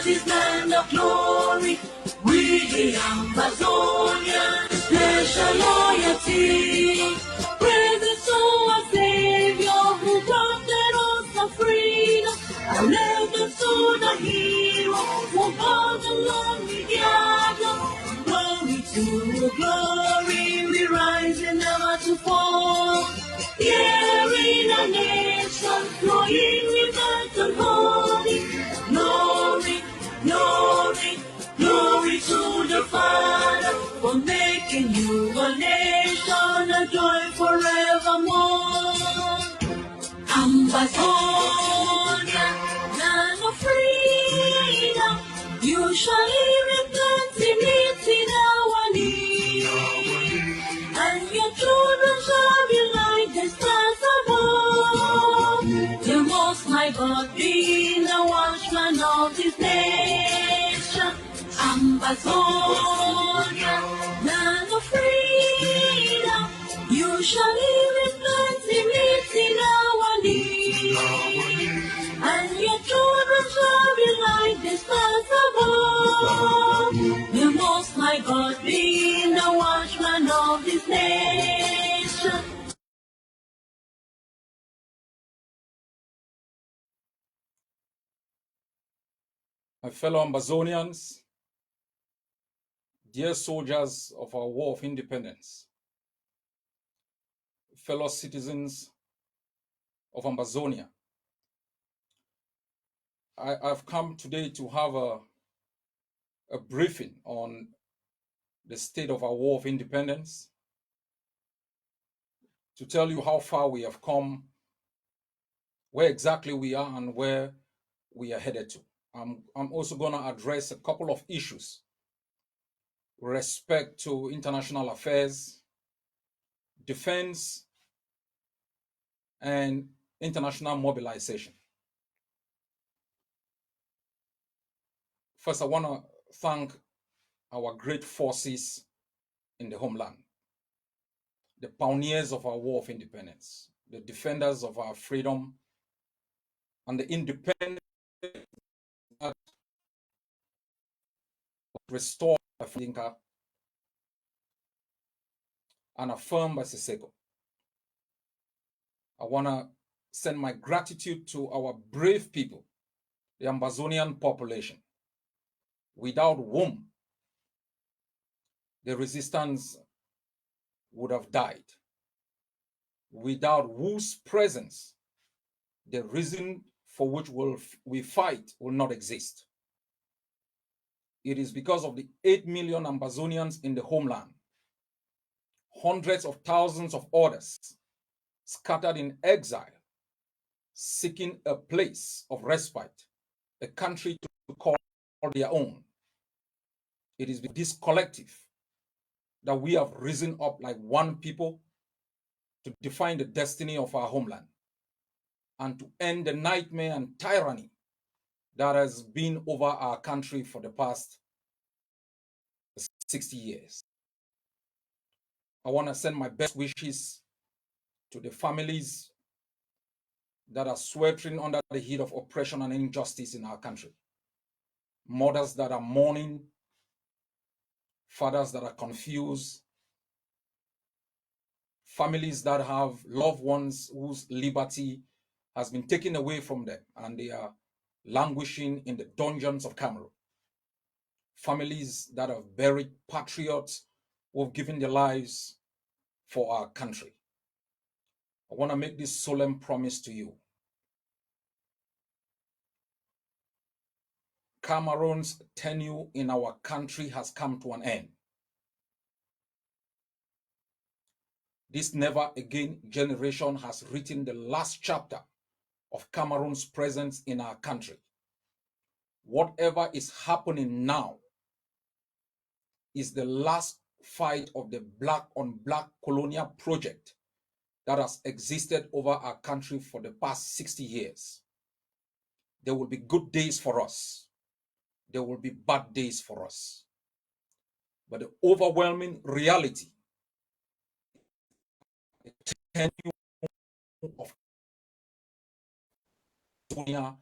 His land of glory. We the Amazonians pledge our loyalty. Praises to our Savior who granted us the freedom. Allegiance to the hero who brought the lonely gather. Glory to glory, we rise and never to fall. Here in a nation flowing with earth and holy. Glory, glory, glory to the Father for making you a nation, a joy forevermore. Ambazonia, land of freedom, you shall live in plenty, meet in our need, and your children shall be like the stars above. The Most High God being the watchman of this nation. Ambazonia, land of freedom, you shall live in plenty, meet in our need, and your children shall be like the stars above. The Most High God being the watchman of this nation. My fellow Ambazonians, dear soldiers of our War of Independence, fellow citizens of Ambazonia, I've come today to have a briefing on the state of our War of Independence, to tell you how far we have come, where exactly we are, and where we are headed to. I'm also going to address a couple of issues with respect to international affairs, defense, and international mobilization. First, I want to thank our great forces in the homeland, the pioneers of our War of Independence, the defenders of our freedom, and the independence that restored by Dinka and affirmed by Siseko. I want to send my gratitude to our brave people, the Ambazonian population, without whom the resistance would have died, without whose presence the reason for which we fight will not exist. It is because of the 8 million Ambazonians in the homeland, hundreds of thousands of others scattered in exile, seeking a place of respite, a country to call their own. It is with this collective that we have risen up like one people to define the destiny of our homeland and to end the nightmare and tyranny that has been over our country for the past 60 years. I want to send my best wishes to the families that are sweltering under the heat of oppression and injustice in our country. Mothers that are mourning, fathers that are confused, families that have loved ones whose liberty has been taken away from them and they are languishing in the dungeons of Cameroon. Families that have buried patriots who have given their lives for our country. I want to make this solemn promise to you. Cameroon's tenure in our country has come to an end. This never again generation has written the last chapter of Cameroon's presence in our country. Whatever is happening now is the last fight of the black on black colonial project that has existed over our country for the past 60 years. There will be good days for us. There will be bad days for us. But the overwhelming reality, the tenure of California,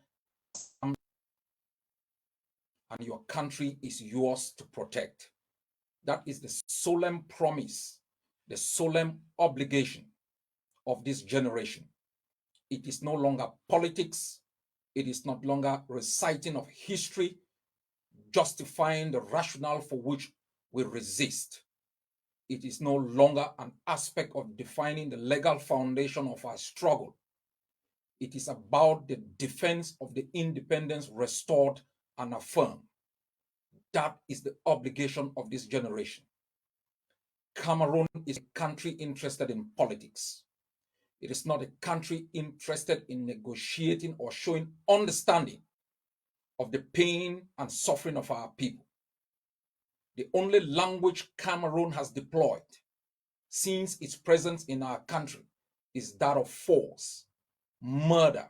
and your country is yours to protect. That is the solemn promise, the solemn obligation of this generation. It is no longer politics. It is not longer reciting of history, justifying the rationale for which we resist. It is no longer an aspect of defining the legal foundation of our struggle. It is about the defense of the independence restored and affirmed. That is the obligation of this generation. Cameroon is a country interested in politics. It is not a country interested in negotiating or showing understanding of the pain and suffering of our people. The only language Cameroon has deployed since its presence in our country is that of force, murder,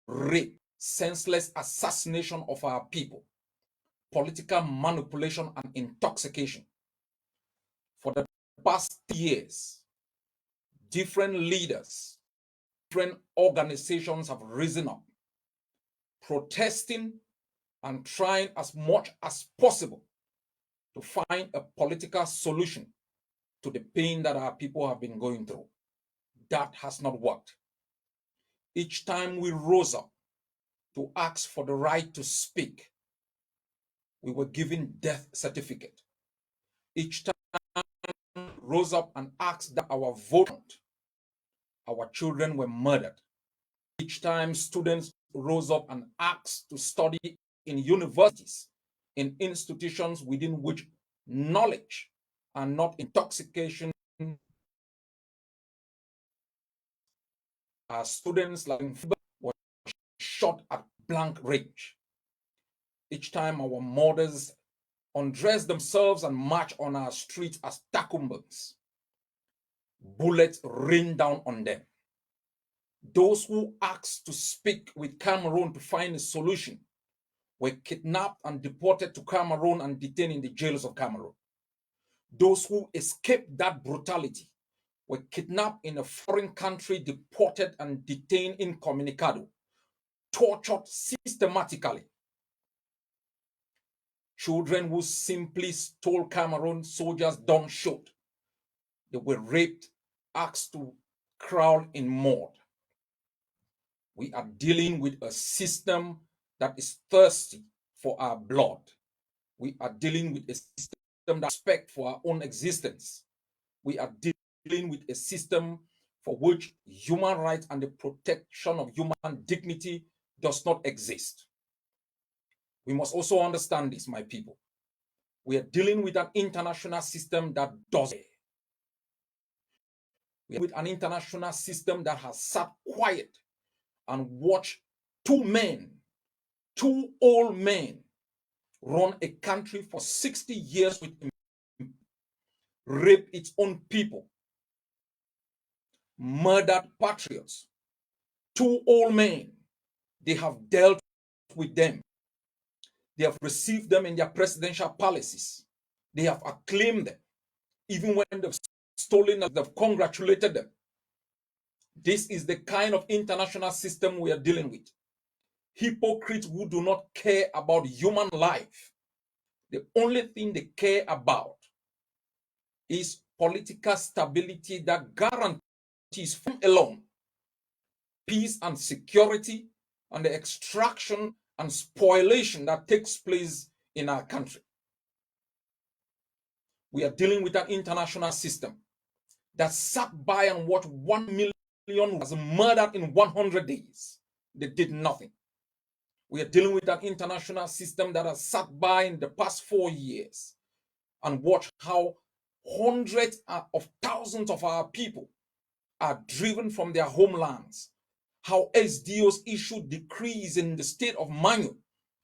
rape, senseless assassination of our people, political manipulation, and intoxication. For the past years, different leaders, different organizations have risen up, protesting and trying as much as possible to find a political solution to the pain that our people have been going through. That has not worked. Each time we rose up to ask for the right to speak, we were given death certificate. Each time we rose up and asked that our vote, our children were murdered. Each time students rose up and asked to study in universities, in institutions within which knowledge and not intoxication, our students like were shot at blank range. Each time our mothers undress themselves and march on our streets as takumbans, bullets rain down on them. Those who asked to speak with Cameroon to find a solution were kidnapped and deported to Cameroon and detained in the jails of Cameroon. Those who escaped that brutality were kidnapped in a foreign country, deported and detained incommunicado, tortured systematically. Children who simply stole Cameroon soldiers don't shoot. They were raped, asked to crawl in mud. We are dealing with a system that is thirsty for our blood. We are dealing with a system that respects for our own existence. We are dealing with a system for which human rights and the protection of human dignity does not exist. We must also understand this, my people. We are dealing with an international system that does it. We are with an international system that has sat quiet and watched two old men, run a country for 60 years with rape its own people, murdered patriots. Two old men, they have dealt with them. They have received them in their presidential palaces. They have acclaimed them. Even when they've stolen them, they've congratulated them. This is the kind of international system we are dealing with. Hypocrites who do not care about human life. The only thing they care about is political stability that guarantees from alone peace and security and the extraction and spoliation that takes place in our country. We are dealing with an international system that sat by and watched 1 million was murdered in 100 days. They did nothing. We are dealing with an international system that has sat by in the past 4 years and watched how hundreds of thousands of our people are driven from their homelands, how SDOs issued decrees in the state of Manu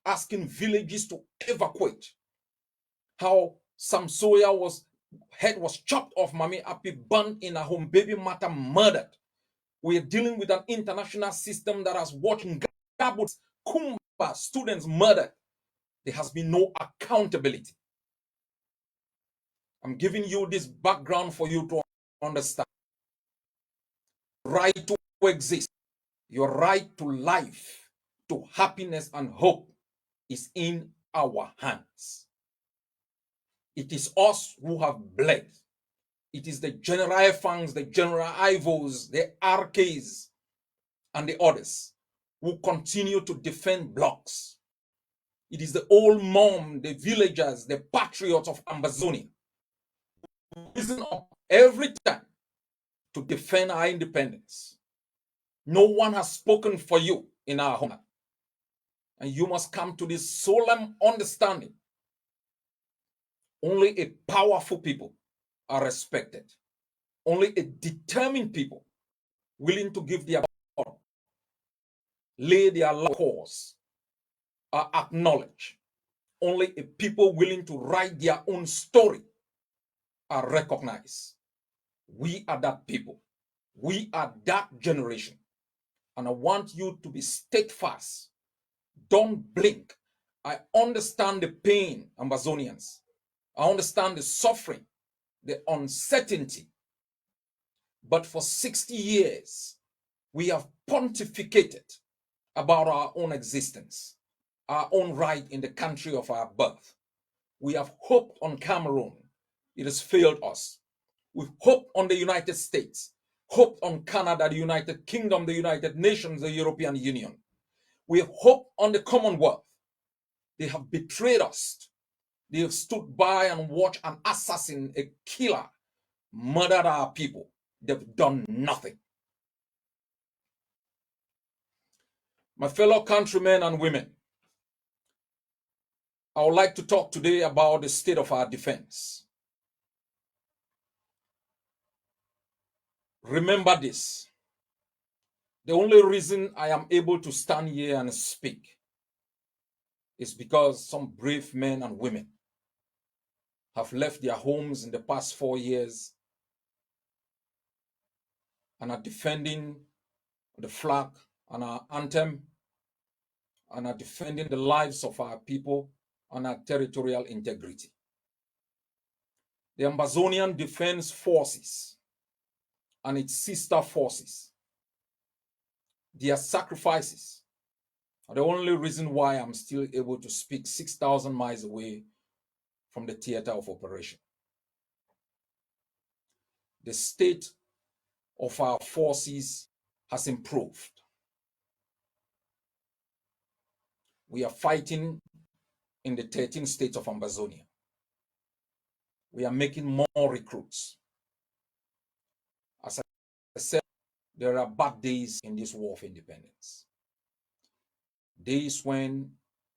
asking villages to evacuate, how Samsoya head was chopped off, Mami Api burned in a home, baby Mata murdered. We are dealing with an international system that has watched Gabuts, Kumba students murdered. There has been no accountability. I'm giving you this background for you to understand. Right to exist, your right to life, to happiness and hope is in our hands. It is us who have bled. It is the General Fangs, the General Ivos, the RKs, and the others who continue to defend blocks. It is the old mom, the villagers, the patriots of Amazonia who risen up every time to defend our independence. No one has spoken for you in our homeland. And you must come to this solemn understanding. Only a powerful people are respected. Only a determined people willing to give their blood, lay their life cause, are acknowledged. Only a people willing to write their own story are recognized. We are that people. We are that generation. And I want you to be steadfast. Don't blink. I understand the pain, Amazonians. I understand the suffering, the uncertainty. But for 60 years, we have pontificated about our own existence, our own right in the country of our birth. We have hoped on Cameroon. It has failed us. We've hoped on the United States, hoped on Canada, the United Kingdom, the United Nations, the European Union. We have hoped on the Commonwealth. They have betrayed us. They have stood by and watched an assassin, a killer, murder our people. They've done nothing. My fellow countrymen and women, I would like to talk today about the state of our defense. Remember this. The only reason I am able to stand here and speak is because some brave men and women have left their homes in the past 4 years and are defending the flag and our anthem and are defending the lives of our people and our territorial integrity. The Amazonian Defense Forces and its sister forces, their sacrifices are the only reason why I'm still able to speak 6,000 miles away from the theater of operation. The state of our forces has improved. We are fighting in the 13 states of Amazonia. We are making more recruits. As I said, there are bad days in this war of independence. Days when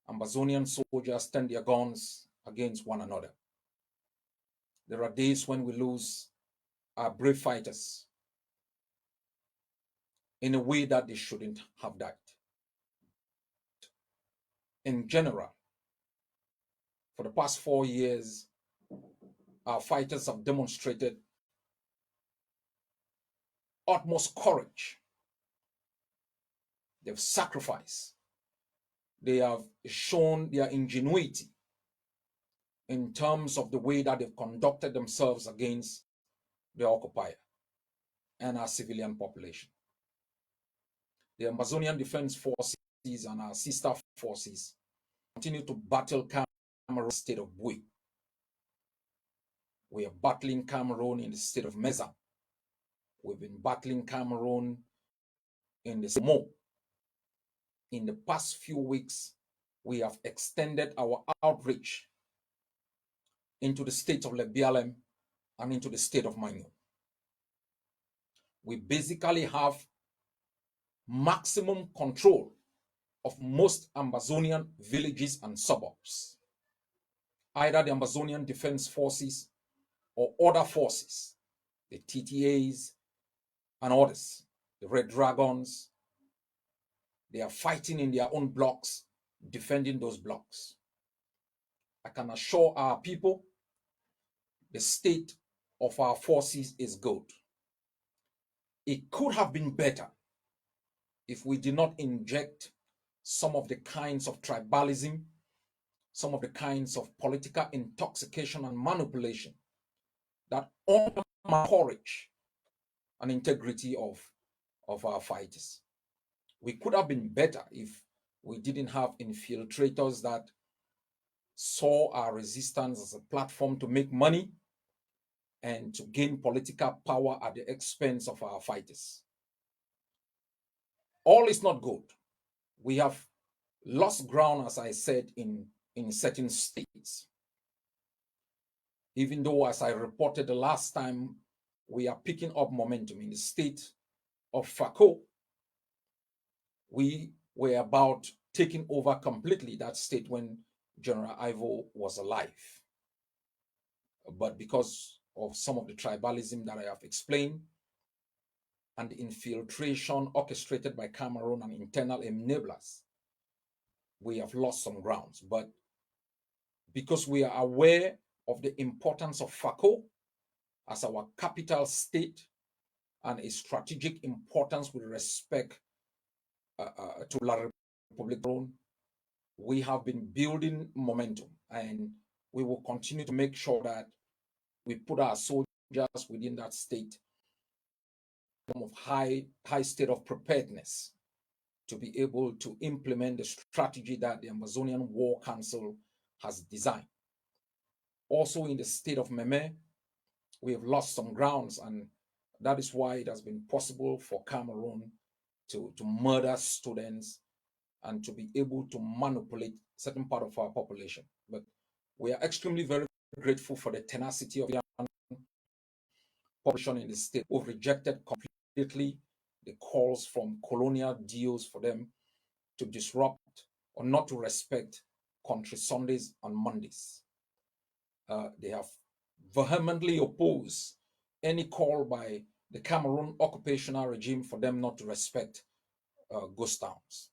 Amazonian soldiers turn their guns against one another. There are days when we lose our brave fighters in a way that they shouldn't have died. In general, for the past 4 years, our fighters have demonstrated utmost courage. They've sacrificed. They have shown their ingenuity in terms of the way that they've conducted themselves against the occupier and our civilian population. The Amazonian Defense Forces and our sister forces continue to battle Cameroon state of Bui. We are battling Cameroon in the state of Meza. We've been battling Cameroon in the Mo. In the past few weeks, we have extended our outreach into the state of Lebialem and into the state of Manyo. We basically have maximum control of most Amazonian villages and suburbs. Either the Amazonian Defense Forces or other forces, the TTAs and others, the Red Dragons, they are fighting in their own blocks, defending those blocks. I can assure our people the state of our forces is good. It could have been better if we did not inject some of the kinds of tribalism, some of the kinds of political intoxication and manipulation that undermine courage and integrity of our fighters. We could have been better if we didn't have infiltrators that saw our resistance as a platform to make money and to gain political power at the expense of our fighters. All is not good. We have lost ground, as I said, in certain states. Even though, as I reported the last time, we are picking up momentum in the state of Fako. We were about taking over completely that state when General Ivo was alive. But because of some of the tribalism that I have explained and the infiltration orchestrated by Cameroon and internal enablers, we have lost some grounds. But because we are aware of the importance of Fako as our capital state and its strategic importance with respect to La Republic, we have been building momentum, and we will continue to make sure that we put our soldiers within that state of high state of preparedness to be able to implement the strategy that the Amazonian War Council has designed. Also in the state of Meme, we have lost some grounds, and that is why it has been possible for Cameroon to murder students and to be able to manipulate certain part of our population. But we are extremely very grateful for the tenacity of the population in the state who have rejected completely the calls from colonial deals for them to disrupt or not to respect country Sundays and Mondays. They have vehemently opposed any call by the Cameroon occupational regime for them not to respect ghost towns.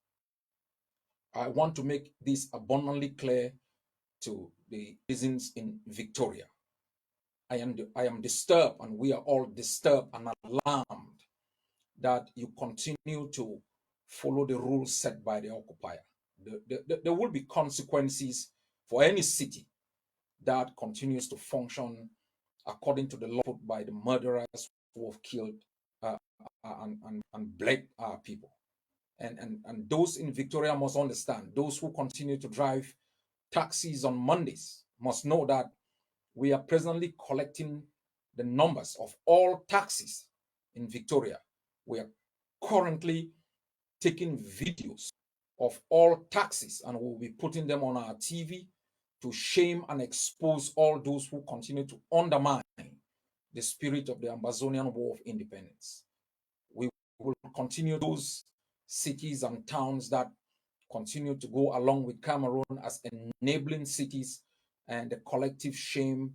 I want to make this abundantly clear to the citizens in Victoria. I am disturbed, and we are all disturbed and alarmed that you continue to follow the rules set by the occupier. There will be consequences for any city that continues to function according to the law put by the murderers who have killed and bled our people. And those in Victoria must understand, those who continue to drive taxis on Mondays must know that we are presently collecting the numbers of all taxis in Victoria. We are currently taking videos of all taxis, and we'll be putting them on our TV to shame and expose all those who continue to undermine the spirit of the Amazonian War of Independence. We will continue those cities and towns that continue to go along with Cameroon as enabling cities, and the collective shame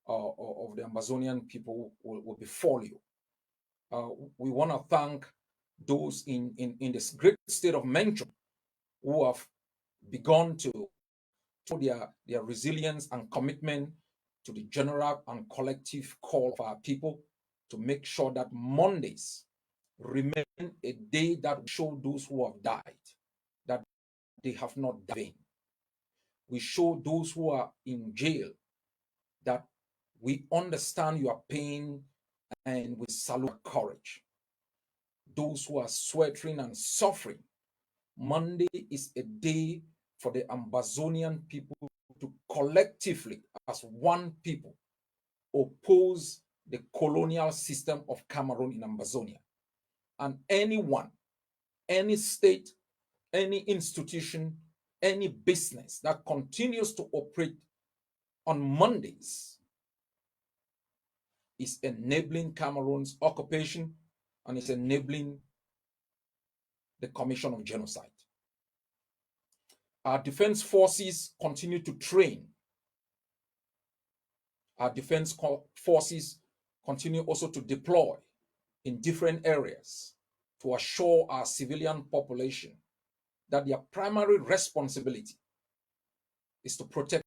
of the Amazonian people will befall you. We want to thank those in this great state of Mencho who have begun to show their resilience and commitment to the general and collective call of our people to make sure that Mondays remain a day that will show those who have died that they have not died in vain. We show those who are in jail that we understand your pain and we salute your courage. Those who are sweating and suffering, Monday is a day for the Amazonian people to collectively, as one people, oppose the colonial system of Cameroon in Amazonia. And anyone, any state, any institution, any business that continues to operate on Mondays is enabling Cameroon's occupation and is enabling the commission of genocide. Our defense forces continue to train. Our defense forces continue also to deploy in different areas to assure our civilian population that their primary responsibility is to protect,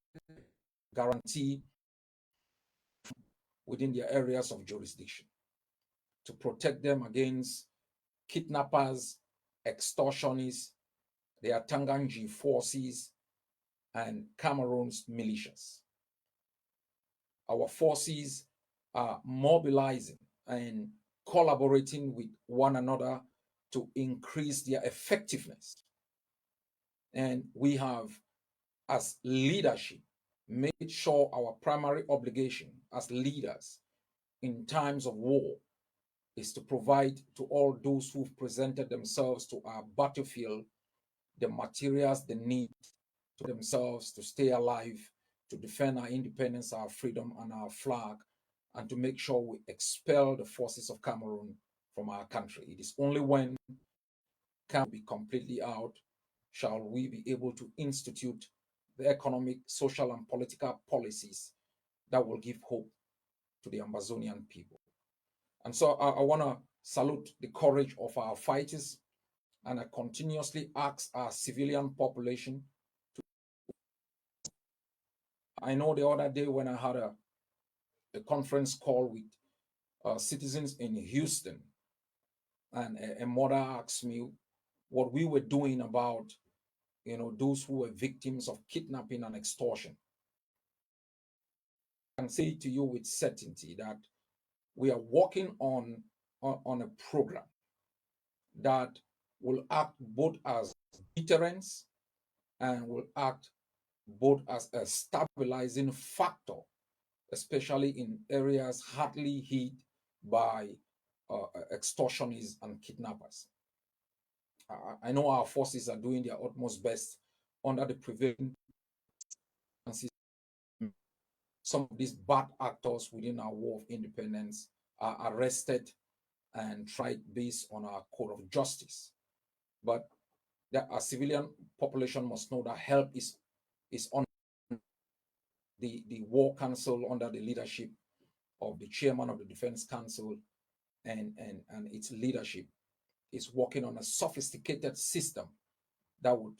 guarantee within their areas of jurisdiction, to protect them against kidnappers, extortionists, the Atanganji forces, and Cameroon's militias. Our forces are mobilizing and collaborating with one another to increase their effectiveness. And we have, as leadership, made sure our primary obligation as leaders in times of war is to provide to all those who've presented themselves to our battlefield the materials they need to themselves to stay alive, to defend our independence, our freedom, and our flag, and to make sure we expel the forces of Cameroon from our country. It is only when can be completely out shall we be able to institute the economic, social, and political policies that will give hope to the Amazonian people. And so I want to salute the courage of our fighters, and I continuously ask our civilian population to. I know the other day when I had a conference call with citizens in Houston, and a mother asked me what we were doing about those who were victims of kidnapping and extortion. I can say to you with certainty that we are working on a program that will act both as deterrence and will act both as a stabilizing factor, especially in areas hardly hit by extortionists and kidnappers. I know our forces are doing their utmost best under the prevailing circumstances. Some of these bad actors within our war of independence are arrested and tried based on our code of justice. But our civilian population must know that help is on the War Council under the leadership of the chairman of the Defense Council and its leadership is working on a sophisticated system that would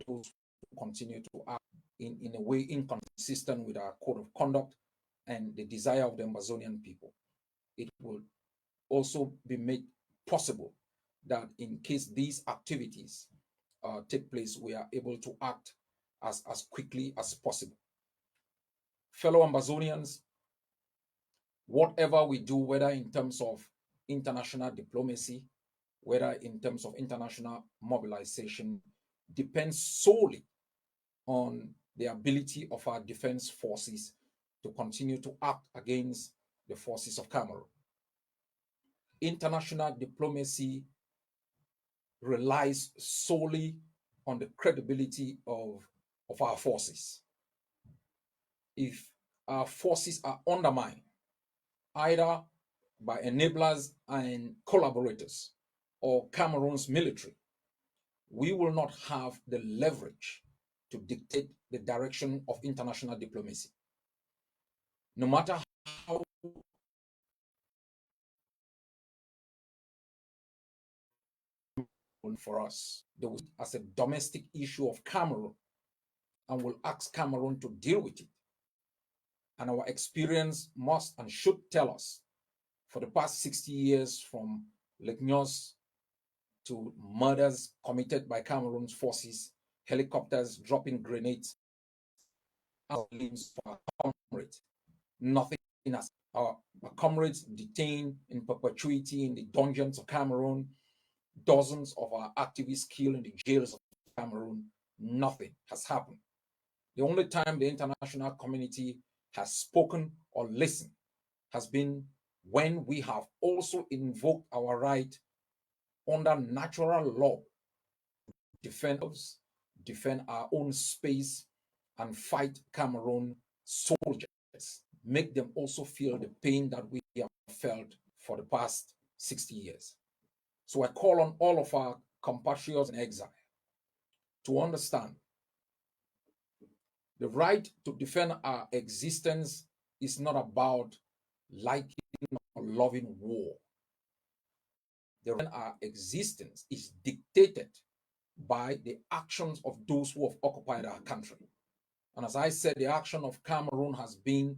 those who continue to act in a way inconsistent with our code of conduct and the desire of the Amazonian people. It will also be made possible that in case these activities take place, we are able to act as quickly as possible. Fellow Amazonians, whatever we do, whether in terms of international diplomacy, whether in terms of international mobilization, depends solely on the ability of our defense forces to continue to act against the forces of Cameroon. International diplomacy relies solely on the credibility of our forces. If our forces are undermined, either by enablers and collaborators or Cameroon's military, we will not have the leverage to dictate the direction of international diplomacy. No matter how for us, they will as a domestic issue of Cameroon and will ask Cameroon to deal with it. And our experience must and should tell us for the past 60 years, from Legnos to murders committed by Cameroon's forces, helicopters dropping grenades, for our comrades. Nothing has our comrades detained in perpetuity in the dungeons of Cameroon, dozens of our activists killed in the jails of Cameroon. Nothing has happened. The only time the international community has spoken or listened has been when we have also invoked our right under natural law to defend our own space, and fight Cameroon soldiers, make them also feel the pain that we have felt for the past 60 years. So I call on all of our compatriots in exile to understand the right to defend our existence is not about liking or loving war. Our existence is dictated by the actions of those who have occupied our country. And as I said, the action of Cameroon has been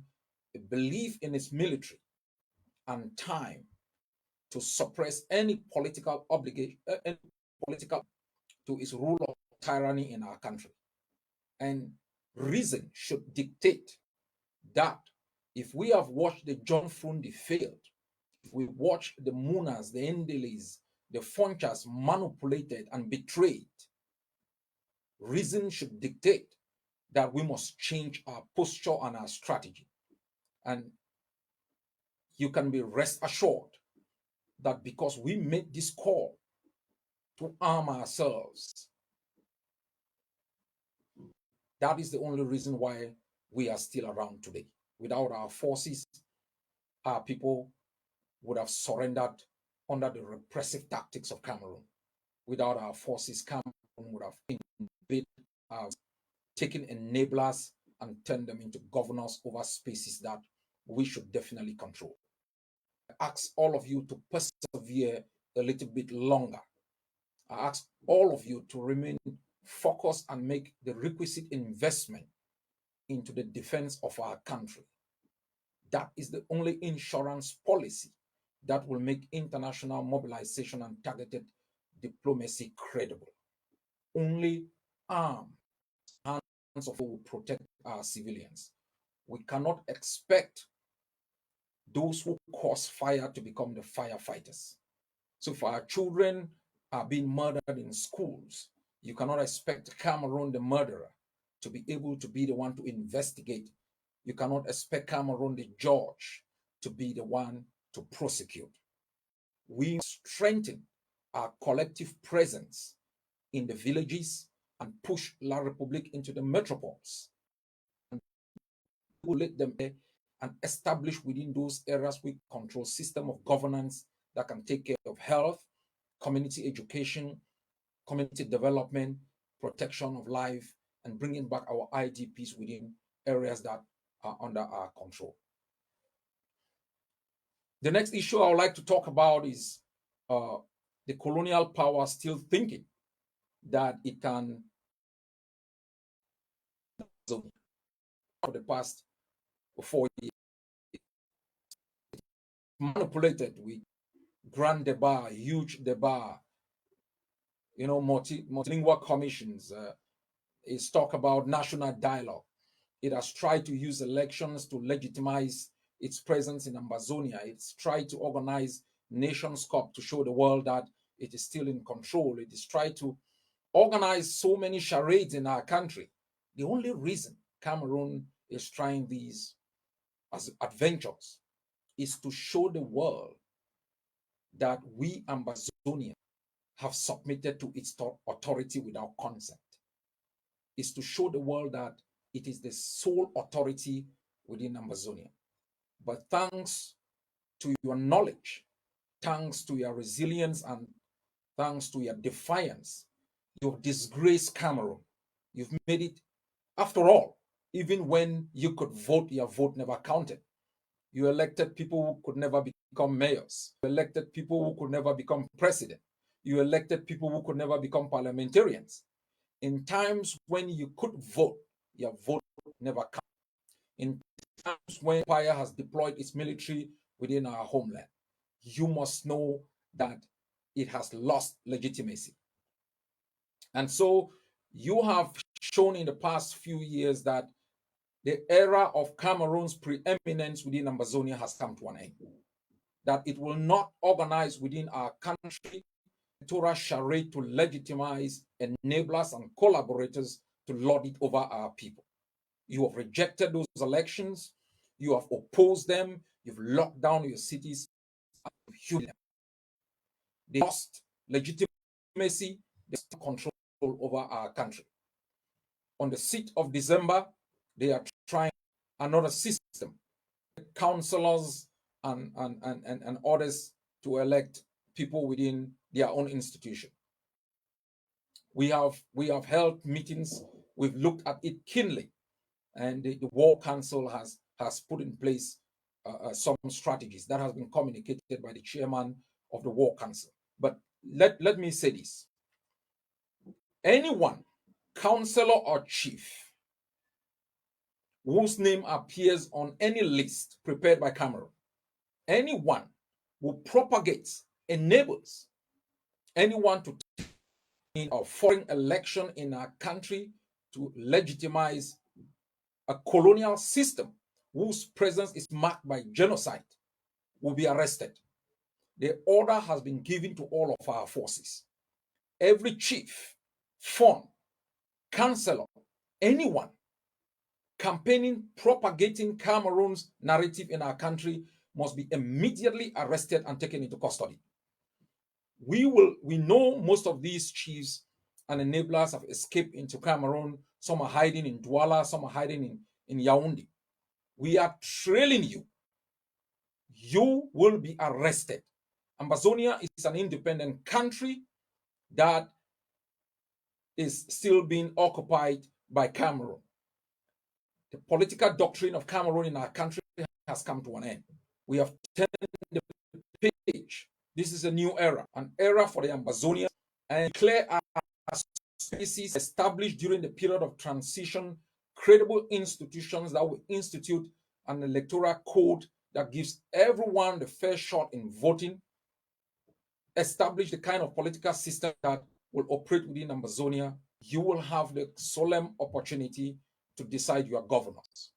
a belief in its military and time to suppress any political obligation, any political to its rule of tyranny in our country. And reason should dictate that if we have watched the John Frundi failed, if we watch the Munas, the Endelis, the Fonchas manipulated and betrayed, reason should dictate that we must change our posture and our strategy. And you can be rest assured that because we made this call to arm ourselves, that is the only reason why we are still around today. Without our forces, our people would have surrendered under the repressive tactics of Cameroon. Without our forces, Cameroon would have invaded, taken enablers and turned them into governors over spaces that we should definitely control. I ask all of you to persevere a little bit longer. I ask all of you to remain focused and make the requisite investment into the defense of our country. That is the only insurance policy that will make international mobilization and targeted diplomacy credible. Only armed hands of will protect our civilians. We cannot expect those who cause fire to become the firefighters. So if our children are being murdered in schools, you cannot expect Cameroon, the murderer, to be able to be the one to investigate. You cannot expect Cameroon, the judge, to be the one to prosecute. We strengthen our collective presence in the villages and push La Republique into the metropoles. And we'll let them and establish within those areas we control system of governance that can take care of health, community education, community development, protection of life, and bringing back our IDPs within areas that are under our control. The next issue I would like to talk about is the colonial power still thinking that it can, for the past 4 years, manipulated with grand débat, huge débat, multilingual commissions. It's talk about national dialogue. It has tried to use elections to legitimize its presence in Ambazonia. It's tried to organize Nations Cup to show the world that it is still in control. It is tried to organize so many charades in our country. The only reason Cameroon is trying these as adventures is to show the world that we Ambazonians have submitted to its authority without consent. Is to show the world that it is the sole authority within Ambazonia. But thanks to your knowledge, thanks to your resilience, and thanks to your defiance, you've disgraced Cameroon. You've made it, after all, even when you could vote, your vote never counted. You elected people who could never become mayors. You elected people who could never become president. You elected people who could never become parliamentarians. In times when you could vote, your vote never counted. In times when empire has deployed its military within our homeland, you must know that it has lost legitimacy. And so you have shown in the past few years that the era of Cameroon's preeminence within Ambazonia has come to an end. That it will not organize within our country electoral charade to legitimize enablers and collaborators to lord it over our people. You have rejected those elections. You have opposed them. You've locked down your cities. They lost legitimacy. They lost control over our country. On the 6th of December, they are trying another system, councillors and others to elect people within their own institution. We have held meetings. We've looked at it keenly, and the War Council has put in place some strategies that has been communicated by the chairman of the War Council. But let me say this: anyone, councillor or chief, whose name appears on any list prepared by Cameroon, anyone who propagates, enables anyone to in a foreign election in our country to legitimize a colonial system whose presence is marked by genocide will be arrested. The order has been given to all of our forces. Every chief, fon, councillor, anyone campaigning, propagating Cameroon's narrative in our country must be immediately arrested and taken into custody. We know most of these chiefs and enablers have escaped into Cameroon. Some are hiding in Douala, some are hiding in Yaoundé. We are trailing you. You will be arrested. Ambazonia is an independent country that is still being occupied by Cameroon. The political doctrine of Cameroon in our country has come to an end. We have turned the page. This is a new era, an era for the Ambazonians, and declare our species established during the period of transition, credible institutions that will institute an electoral code that gives everyone the fair shot in voting, establish the kind of political system that will operate within Amazonia. You will have the solemn opportunity to decide your governors.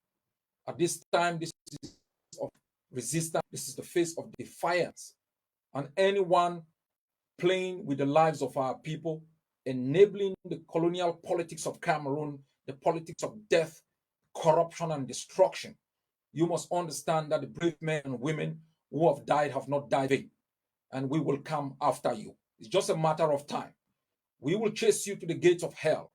At this time, this is of resistance, this is the face of defiance. And anyone playing with the lives of our people, enabling the colonial politics of Cameroon, the politics of death, corruption, and destruction, you must understand that the brave men and women who have died have not died in vain, and we will come after you. It's just a matter of time. We will chase you to the gates of hell.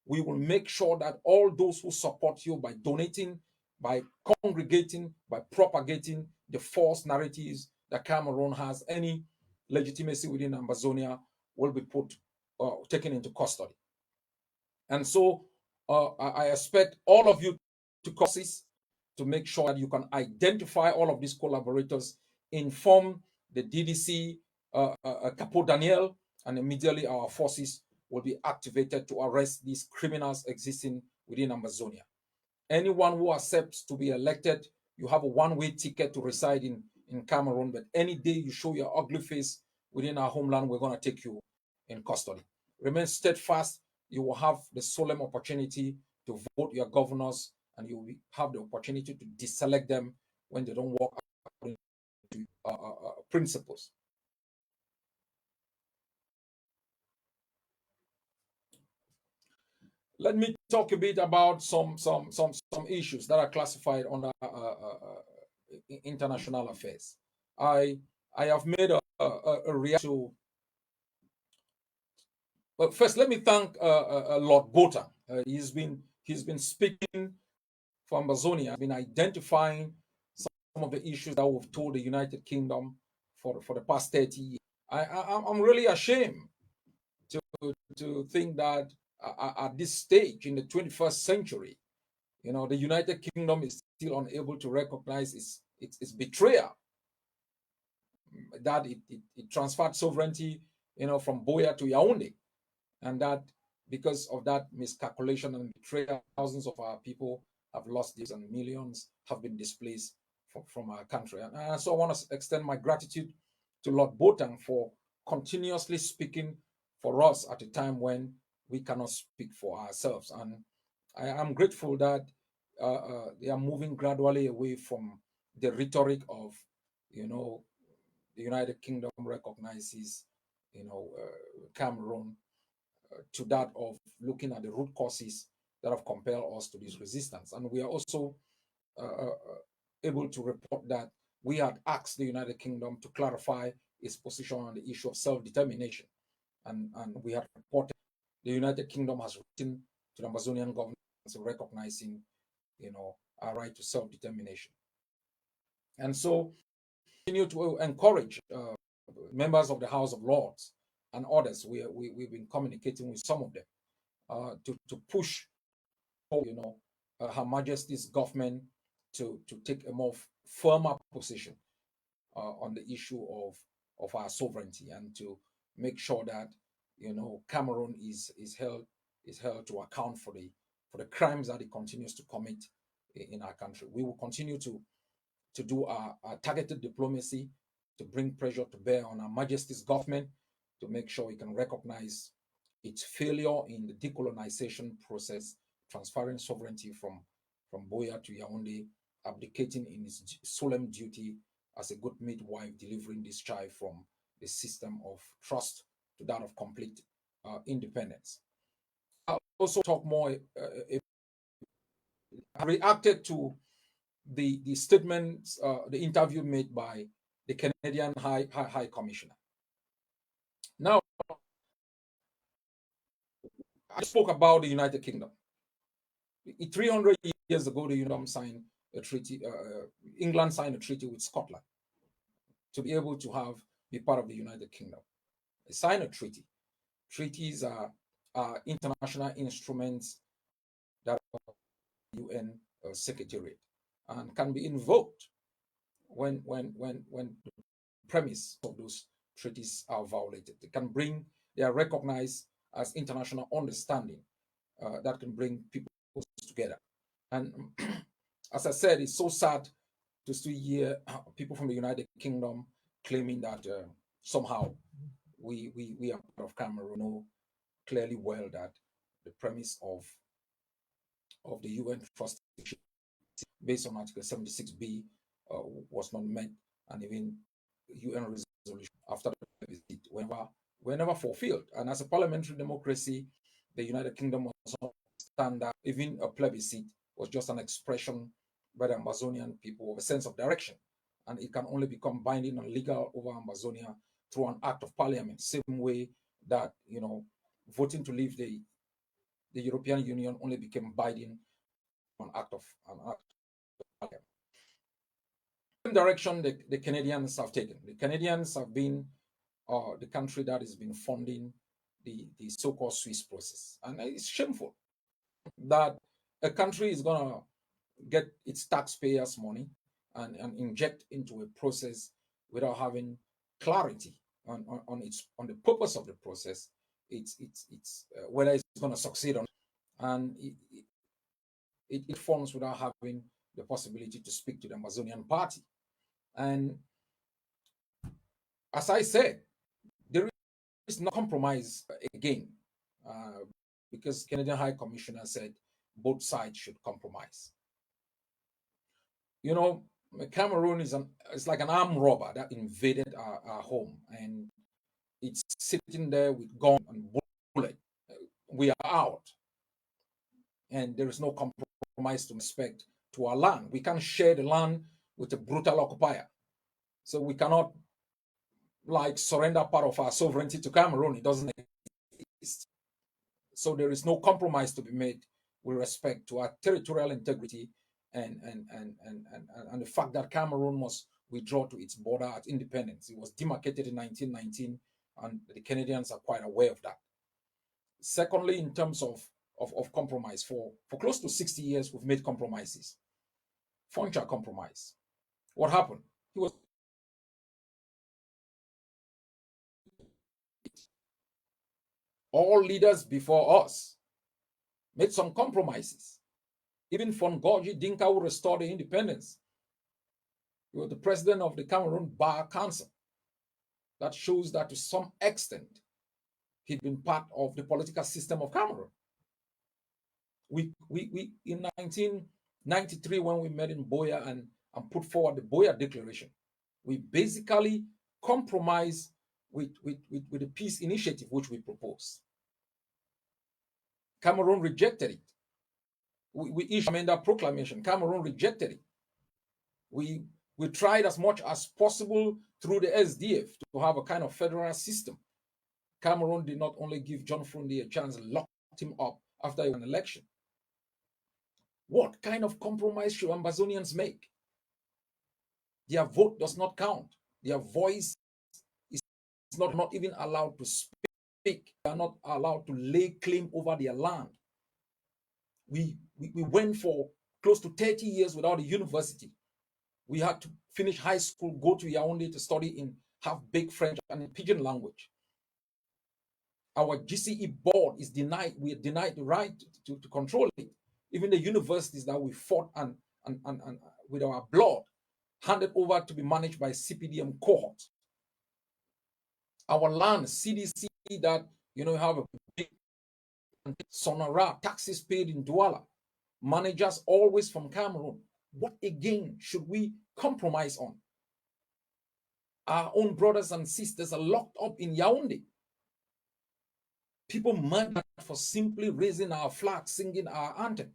We will make sure that all those who support you by donating, by congregating, by propagating the false narratives that Cameroon has any legitimacy within Amazonia will be taken into custody. And so I expect all of you to courses to make sure that you can identify all of these collaborators, inform the DDC, Capo Daniel, and immediately our forces will be activated to arrest these criminals existing within Amazonia. Anyone who accepts to be elected, you have a one-way ticket to reside in Cameroon, but any day you show your ugly face within our homeland, we're going to take you in custody. Remain steadfast. You will have the solemn opportunity to vote your governors, and you will have the opportunity to deselect them when they don't work according to principles. Let me talk a bit about some issues that are classified under international affairs. I have made a reaction to. Well, first, let me thank Lord Botha. He's been speaking for Amazonia. Has been identifying some of the issues that we've told the United Kingdom for the past 30 years. I'm really ashamed to think that at this stage in the 21st century, the United Kingdom is still unable to recognize its betrayal, that it transferred sovereignty, from Boya to Yaoundé, and that because of that miscalculation and betrayal, thousands of our people have lost this and millions have been displaced from our country. And so I want to extend my gratitude to Lord Botha for continuously speaking for us at a time when we cannot speak for ourselves. And I am grateful that they are moving gradually away from the rhetoric of, the United Kingdom recognizes, Cameroon, to that of looking at the root causes that have compelled us to this resistance. And we are also able to report that we had asked the United Kingdom to clarify its position on the issue of self-determination. And we have reported the United Kingdom has written to the Amazonian government recognizing, our right to self-determination. And so continue to encourage members of the House of Lords and others. We've been communicating with some of them to push, Her Majesty's government to take a more firmer position on the issue of our sovereignty, and to make sure that Cameroon is held to account for the crimes that it continues to commit in our country. We will continue to do our targeted diplomacy to bring pressure to bear on Her Majesty's government to make sure it can recognize its failure in the decolonization process, transferring sovereignty from Boya to Yaoundé, abdicating in its solemn duty as a good midwife, delivering this child from the system of trust to that of complete independence. I'll also talk more reacted to the statements, the interview made by the Canadian High Commissioner. Now, I spoke about the United Kingdom. 300 years ago, the United signed a treaty. England signed a treaty with Scotland to be able to be part of the United Kingdom. They signed a treaty. Treaties are international instruments that are UN Secretariat and can be invoked when the premise of those treaties are violated. They are recognized as international understanding that can bring people together. And as I said, it's so sad to still hear people from the United Kingdom claiming that somehow we are part of Cameroon. Know clearly well that the premise of the UN Trust based on Article 76B was not met, and even UN resolution after the visit were never fulfilled. And as a parliamentary democracy, the United Kingdom was not standard. Even a plebiscite was just an expression by the Amazonian people of a sense of direction, and it can only become binding and legal over Amazonia through an act of parliament. Same way that voting to leave the European Union only became binding an act of parliament. The direction the Canadians have taken. The Canadians have been the country that has been funding the so-called Swiss process, and it's shameful that a country is going to get its taxpayers' money and inject into a process without having clarity on the purpose of the process. It's whether it's going to succeed or not, and it forms without having the possibility to speak to the Amazonian party. And as I said, there is no compromise again, because Canadian High Commissioner said both sides should compromise. Cameroon it's like an armed robber that invaded our home, and it's sitting there with gun and bullet. We are out, and there is no compromise to respect to our land. We can't share the land with a brutal occupier, so we cannot surrender part of our sovereignty to Cameroon. It doesn't exist. So there is no compromise to be made with respect to our territorial integrity and the fact that Cameroon must withdraw to its border at independence. It was demarcated in 1919, and the Canadians are quite aware of that. Secondly, in terms of compromise, for close to 60 years, we've made compromises. Funcha compromise. What happened? He was all leaders before us made some compromises. Even Fongoji Dinka, who restored the independence, he was the president of the Cameroon Bar Council. That shows that to some extent, he'd been part of the political system of Cameroon. We in 1993, when we met in Boya and put forward the Boya Declaration, we basically compromised with the peace initiative which we proposed. Cameroon rejected it. We issued a proclamation. Cameroon rejected it. We tried as much as possible through the SDF to have a kind of federal system. Cameroon did not only give John Frundi a chance, locked him up after an election. What kind of compromise should Ambazonians make? Their vote does not count. Their voice is not even allowed to speak. They are not allowed to lay claim over their land. We went for close to 30 years without a university. We had to finish high school, go to Yaoundé to study in half-baked French and in pidgin language. Our GCE board is denied. We are denied the right to control it. Even the universities that we fought and with our blood handed over to be managed by CPDM cohort. Our land, CDC, that have a big Sonora, taxes paid in Douala, managers always from Cameroon. What again should we compromise on? Our own brothers and sisters are locked up in Yaoundé. People murdered for simply raising our flag, singing our anthem.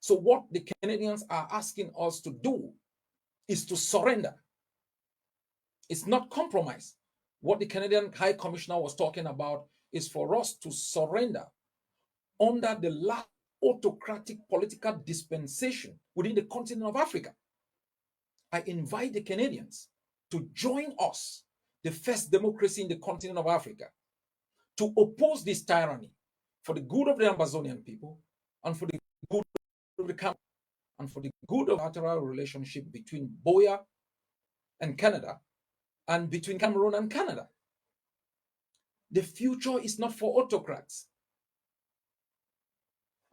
So what the Canadians are asking us to do is to surrender. It's not compromise. What the Canadian High Commissioner was talking about is for us to surrender under the last autocratic political dispensation within the continent of Africa. I invite the Canadians to join us, the first democracy in the continent of Africa, to oppose this tyranny for the good of the Amazonian people and for the good of the country and for the good of the bilateral relationship between Boya and Canada and between Cameroon and Canada. The future is not for autocrats.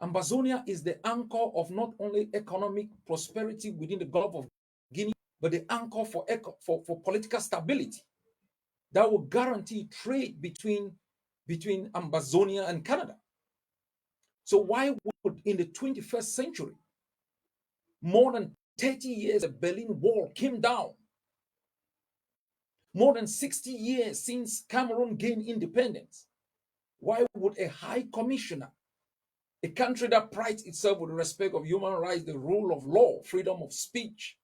Amazonia is the anchor of not only economic prosperity within the Gulf of Guinea, but the anchor for political stability that will guarantee trade between Amazonia and Canada. So why would, in the 21st century, more than 30 years the Berlin Wall came down, more than 60 years since Cameroon gained independence, why would a high commissioner, a country that prides itself with the respect of human rights, the rule of law, freedom of speech,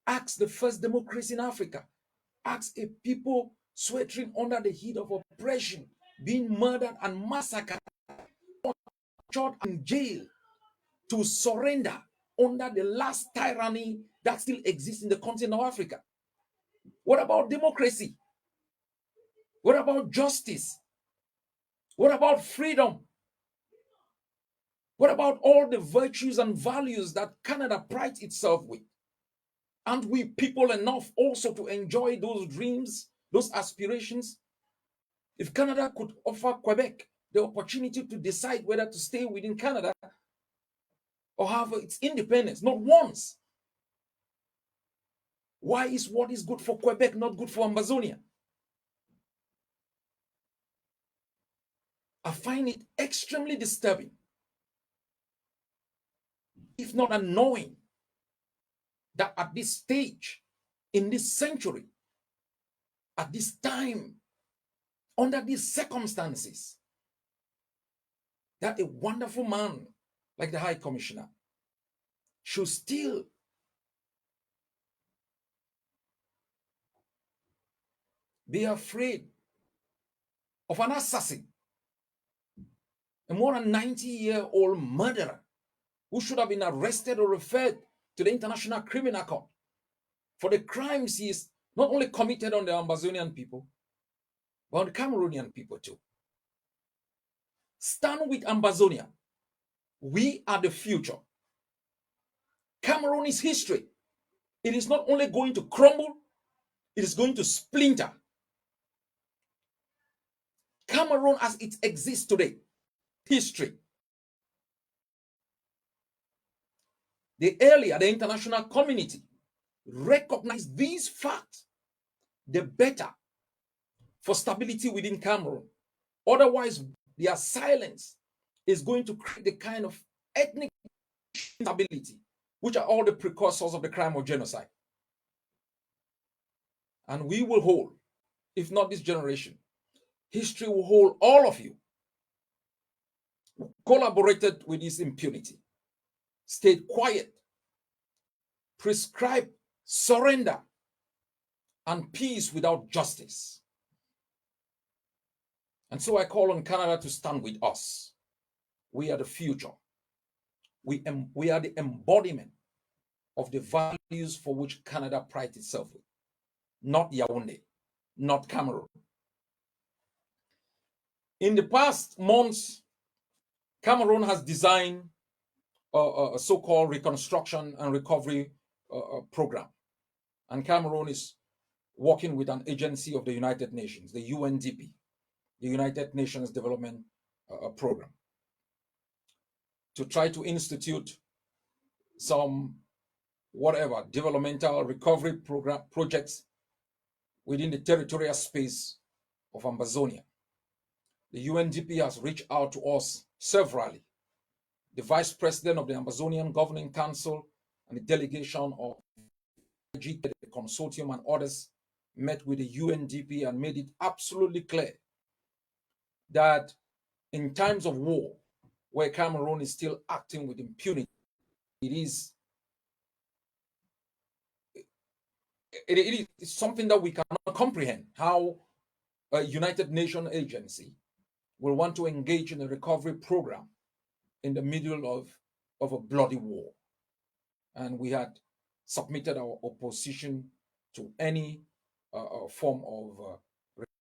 ask the first democracy in Africa, ask a people sweating under the heat of oppression, being murdered and massacred, tortured and jailed, to surrender under the last tyranny that still exists in the continent of Africa? What about democracy? What about justice? What about freedom? What about all the virtues and values that Canada prides itself with? Aren't we people enough also to enjoy those dreams, those aspirations? If Canada could offer Quebec the opportunity to decide whether to stay within Canada or have its independence, not once, why is what is good for Quebec not good for Amazonia? I find it extremely disturbing, if not annoying, that at this stage, in this century, at this time, under these circumstances, that a wonderful man like the High Commissioner should still be afraid of an assassin, a more than 90-year-old murderer who should have been arrested or referred to the International Criminal Court for the crimes he is not only committed on the Amazonian people, but on the Cameroonian people too. Stand with Amazonia. We are the future. Cameroon is history. It is not only going to crumble, it is going to splinter. Cameroon as it exists today, history. The earlier the international community recognized these facts, the better for stability within Cameroon. Otherwise, their silence is going to create the kind of ethnic instability, which are all the precursors of the crime of genocide. And we will hold, if not this generation, history will hold all of you who collaborated with this impunity, stayed quiet, prescribed surrender and peace without justice. And so I call on Canada to stand with us. We are the future. We are the embodiment of the values for which Canada prides itself with, not Yaoundé, not Cameroon. In the past months, Cameroon has designed a so-called reconstruction and recovery program. And Cameroon is working with an agency of the United Nations, the UNDP, the United Nations Development Program, to try to institute some developmental recovery projects within the territorial space of Amazonia. The UNDP has reached out to us severally. The Vice President of the Amazonian Governing Council and the delegation of the consortium and others met with the UNDP and made it absolutely clear that in times of war, where Cameroon is still acting with impunity. It is it is something that we cannot comprehend, how a United Nations agency will want to engage in a recovery program in the middle of a bloody war. And we had submitted our opposition to any form of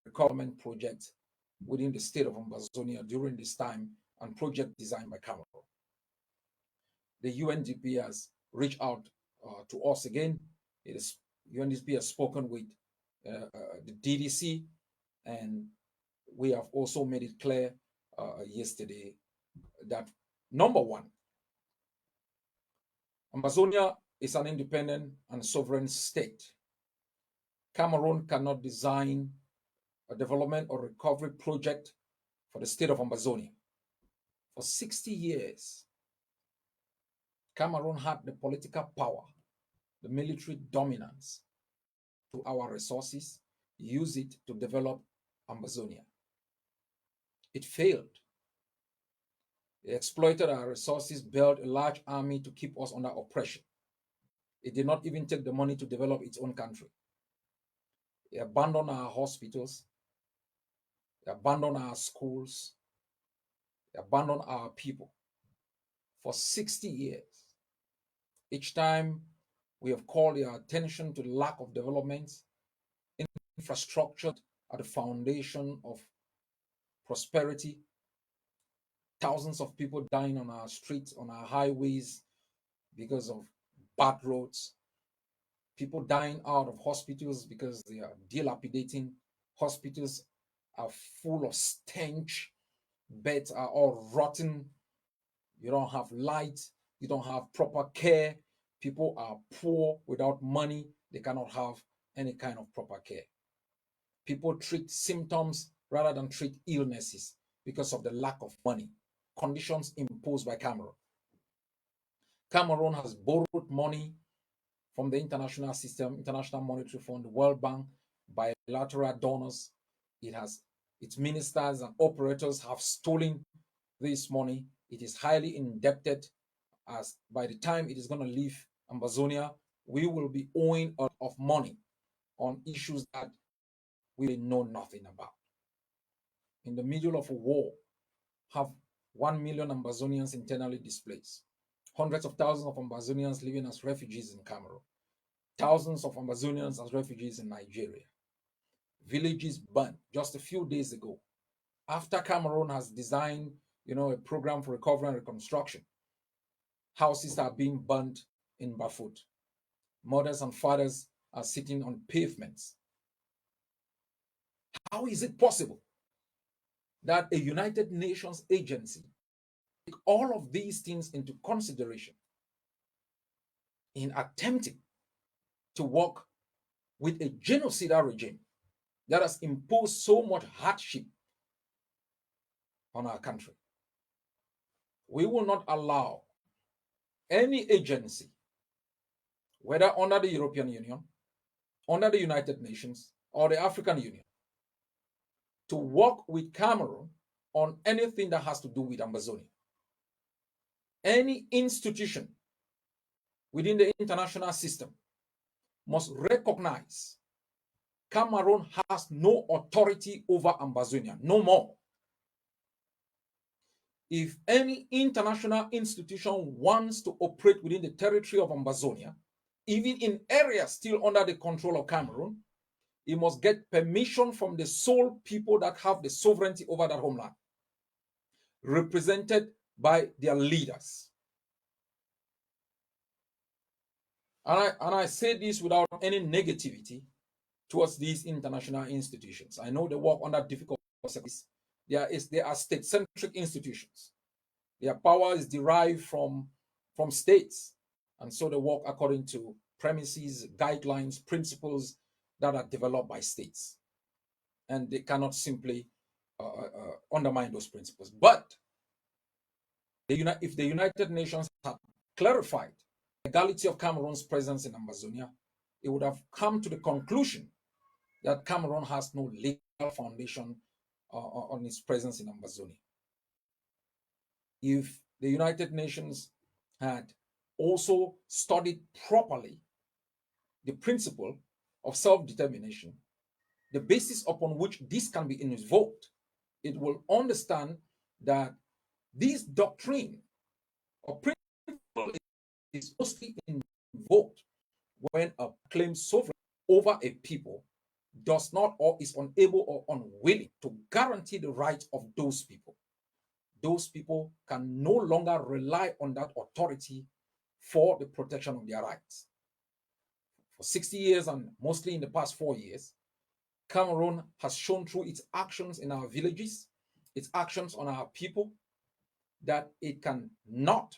recovery project within the state of Ambazonia during this time, and project designed by Cameroon. The UNDP has reached out to us again. UNDP has spoken with the DDC, and we have also made it clear yesterday that, number one, Amazonia is an independent and sovereign state. Cameroon cannot design a development or recovery project for the state of Amazonia. For 60 years, Cameroon had the political power, the military dominance to our resources, use it to develop Amazonia. It failed. It exploited our resources, built a large army to keep us under oppression. It did not even take the money to develop its own country. It abandoned our hospitals. It abandoned our schools. It abandoned our people for 60 years. Each time we have called their attention to the lack of development, infrastructure at the foundation of prosperity, thousands of people dying on our streets, on our highways because of bad roads, people dying out of hospitals because they are dilapidating. Hospitals are full of stench. Beds are all rotten. You don't have light. You don't have proper care. People are poor without money. They cannot have any kind of proper care. People treat symptoms rather than treat illnesses because of the lack of money. Conditions imposed by Cameroon. Cameroon has borrowed money from the international system, International Monetary Fund, the World Bank, bilateral donors. Its ministers and operators have stolen this money. It is highly indebted, as by the time it is going to leave Amazonia, we will be owing a lot of money on issues that we know nothing about. In the middle of a war, have 1 million Amazonians internally displaced, hundreds of thousands of Amazonians living as refugees in Cameroon, thousands of Amazonians as refugees in Nigeria, villages burned just a few days ago. After Cameroon has designed, a program for recovery and reconstruction, houses are being burned in Bafut. Mothers and fathers are sitting on pavements. How is it possible that a United Nations agency take all of these things into consideration in attempting to work with a genocidal regime that has imposed so much hardship on our country? We will not allow any agency, whether under the European Union, under the United Nations, or the African Union, to work with Cameroon on anything that has to do with Amazonia. Any institution within the international system must recognize Cameroon has no authority over Amazonia, no more. If any international institution wants to operate within the territory of Amazonia, even in areas still under the control of Cameroon, it must get permission from the sole people that have the sovereignty over that homeland, represented by their leaders. And I say this without any negativity towards these international institutions. I know they work under difficult circumstances. They are state-centric institutions. Their power is derived from states, and so they work according to premises, guidelines, principles that are developed by states, and they cannot simply undermine those principles. But if the United Nations had clarified the legality of Cameroon's presence in Amazonia, it would have come to the conclusion that Cameroon has no legal foundation on its presence in Amazonia. If the United Nations had also studied properly the principle of self-determination, the basis upon which this can be invoked, it will understand that this doctrine or principle is mostly invoked when a claims sovereignty over a people does not or is unable or unwilling to guarantee the rights of those people. Those people can no longer rely on that authority for the protection of their rights. For 60 years and mostly in the past 4 years, Cameroon has shown through its actions in our villages, its actions on our people, that it cannot,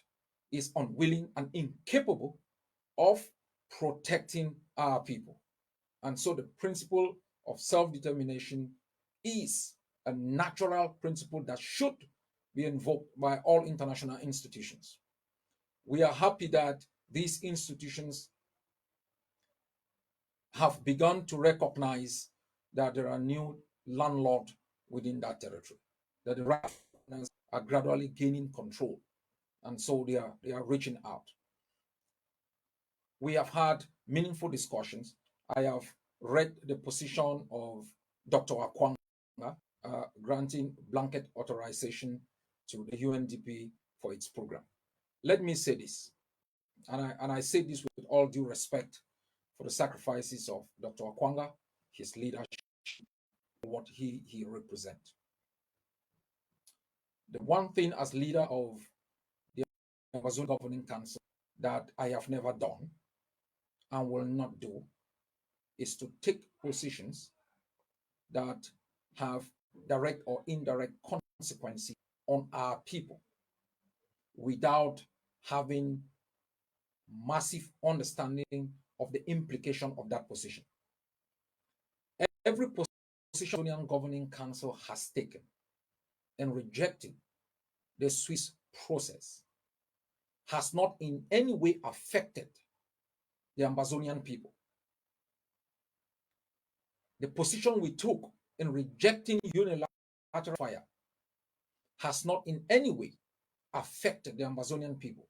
is unwilling and incapable of protecting our people. And so the principle of self-determination is a natural principle that should be invoked by all international institutions. We are happy that these institutions have begun to recognize that there are new landlords within that territory, that the right are gradually gaining control, and so they are reaching out. We have had meaningful discussions. I have read the position of Dr. Akwanga, granting blanket authorization to the UNDP for its program. Let me say this, and I say this with all due respect for the sacrifices of Dr. Akwanga, his leadership, what he represents. The one thing as leader of the Amazon Governing Council that I have never done and will not do is to take positions that have direct or indirect consequences on our people without having massive understanding of the implication of that position. Every position the Governing Council has taken in rejecting the Swiss process has not in any way affected the Amazonian people. The position we took in rejecting unilateral fire has not in any way affected the Amazonian people.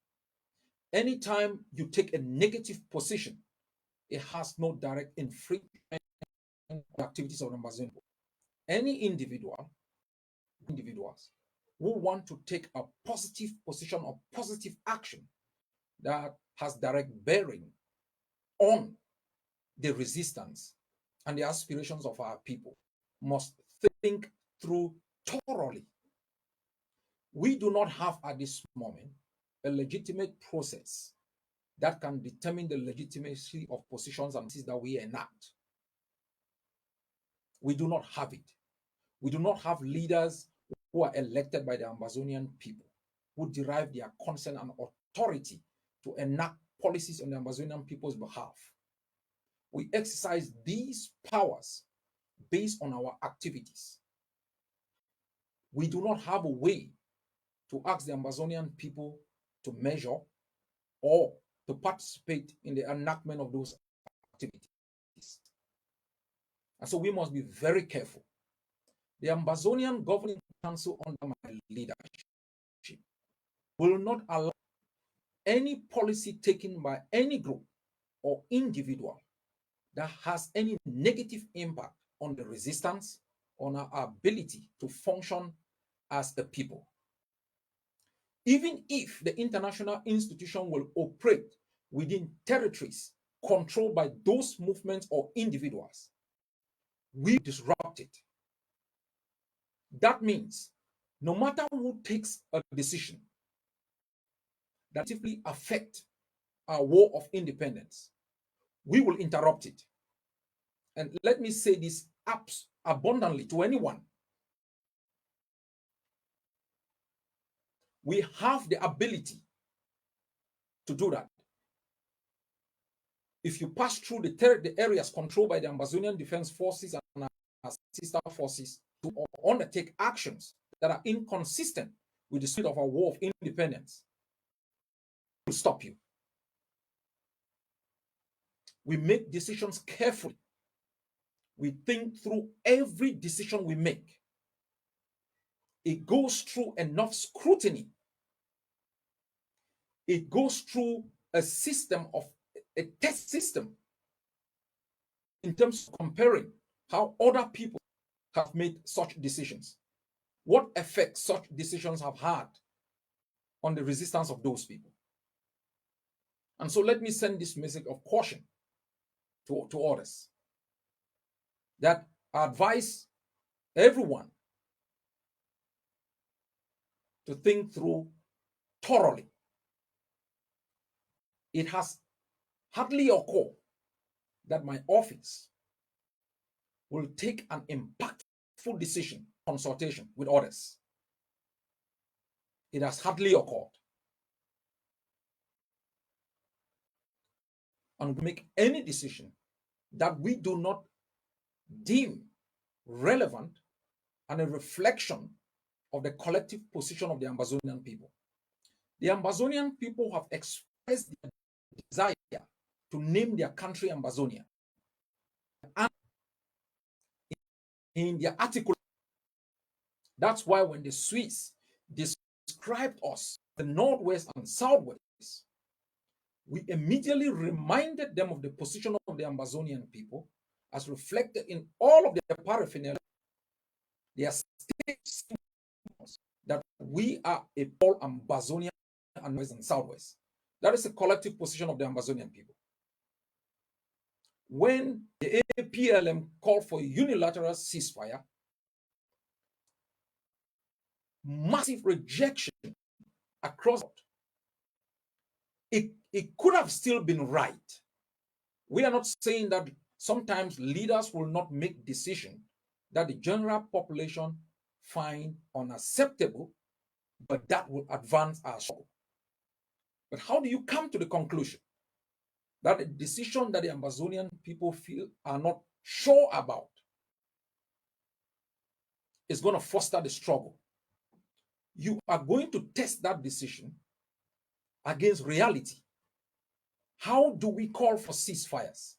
Anytime you take a negative position, it has no direct infringement on the activities of the Amazonian people. Any individuals who want to take a positive position or positive action that has direct bearing on the resistance and the aspirations of our people must think through thoroughly. We do not have at this moment a legitimate process that can determine the legitimacy of positions and policies that we enact. We do not have it. We do not have leaders who are elected by the Amazonian people, who derive their consent and authority to enact policies on the Amazonian people's behalf. We exercise these powers based on our activities. We do not have a way to ask the Amazonian people to measure or to participate in the enactment of those activities. And so we must be very careful. The Amazonian Governing Council under my leadership will not allow any policy taken by any group or individual that has any negative impact on the resistance, on our ability to function as a people. Even if the international institution will operate within territories controlled by those movements or individuals, we disrupt it. That means no matter who takes a decision that actively affects our war of independence, we will interrupt it. And let me say this abundantly to anyone. We have the ability to do that. If you pass through the areas controlled by the Amazonian Defense Forces and our sister forces to undertake actions that are inconsistent with the spirit of our war of independence, we will stop you. We make decisions carefully. We think through every decision we make. It goes through enough scrutiny it goes through a test system in terms of comparing how other people have made such decisions, what effect such decisions have had on the resistance of those people. And so let me send this message of caution to others, that I advise everyone to think through thoroughly. It has hardly occurred that my office will take an impactful decision, consultation with others. It has hardly occurred. And make any decision that we do not deem relevant and a reflection of the collective position of the Ambazonian people. The Ambazonian people have expressed their desire to name their country Ambazonia. And in their article, that's why when the Swiss described us, the Northwest and Southwest, we immediately reminded them of the position of the Ambazonian people as reflected in all of their paraphernalia, their states, that we are a Paul Ambazonian and West and Southwest. That is a collective position of the Ambazonian people. When the APLM called for a unilateral ceasefire, massive rejection across it could have still been right. We are not saying that sometimes leaders will not make decisions that the general population find unacceptable, but that will advance our struggle. But how do you come to the conclusion that a decision that the Ambazonian people feel are not sure about is going to foster the struggle? You are going to test that decision against reality. How do we call for ceasefires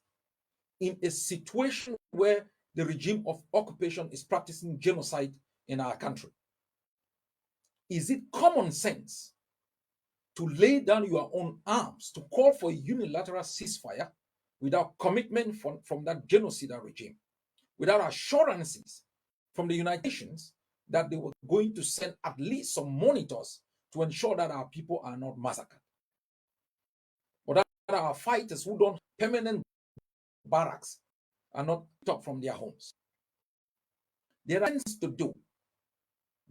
in a situation where the regime of occupation is practicing genocide in our country? Is it common sense to lay down your own arms to call for a unilateral ceasefire without commitment from that genocidal regime, without assurances from the United Nations that they were going to send at least some monitors to ensure that our people are not massacred, or that our fighters who don't have permanent barracks are not took from their homes? There are things to do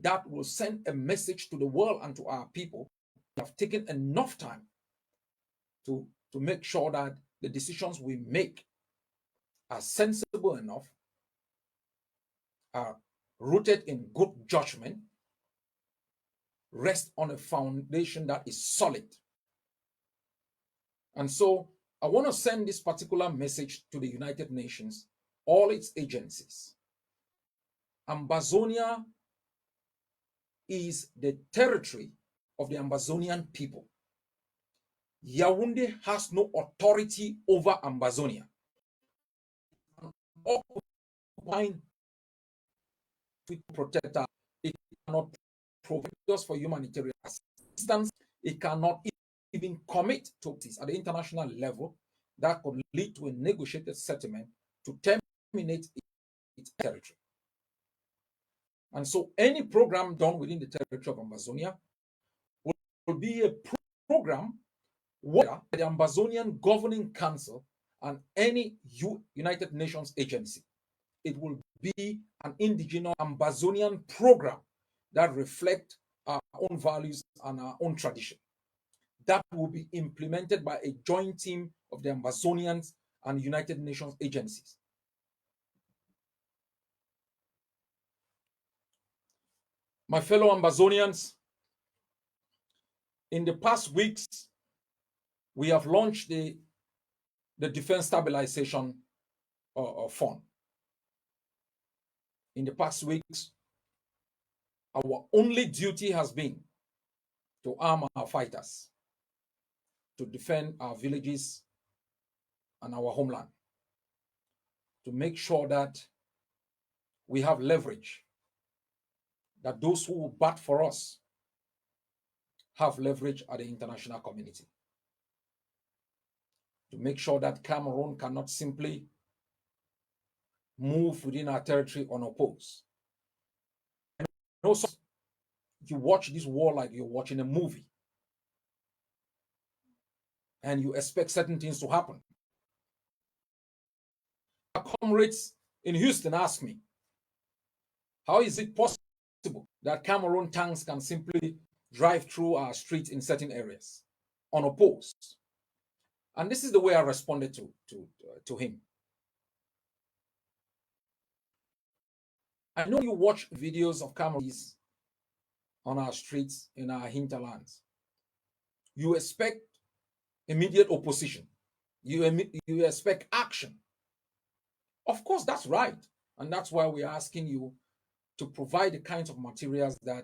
that will send a message to the world and to our people. We have taken enough time to make sure that the decisions we make are sensible enough, are rooted in good judgment, rest on a foundation that is solid. And so I want to send this particular message to the United Nations, all its agencies. Ambazonia is the territory of the Ambazonian people. Yaoundé has no authority over Ambazonia. Occupying to protect us, it cannot provide us for humanitarian assistance. It cannot even commit to this at the international level that could lead to a negotiated settlement to terminate its territory. And so any program done within the territory of Ambazonia will be a program where the Ambazonian Governing Council and any United Nations agency, it will be an indigenous Ambazonian program that reflects our own values and our own tradition. That will be implemented by a joint team of the Ambazonians and United Nations agencies. My fellow Ambazonians, in the past weeks, we have launched the Defense Stabilization Fund. In the past weeks, our only duty has been to arm our fighters, to defend our villages and our homeland, to make sure that we have leverage, that those who will bat for us have leverage at the international community to make sure that Cameroon cannot simply move within our territory unopposed. And also, you watch this war like you're watching a movie, and you expect certain things to happen. Our comrades in Houston ask me, how is it possible that Cameroon tanks can simply drive through our streets in certain areas unopposed? And this is the way I responded to him. I know you watch videos of Cameroons on our streets in our hinterlands. You expect immediate opposition. You expect action. Of course, that's right. And that's why we're asking you to provide the kinds of materials that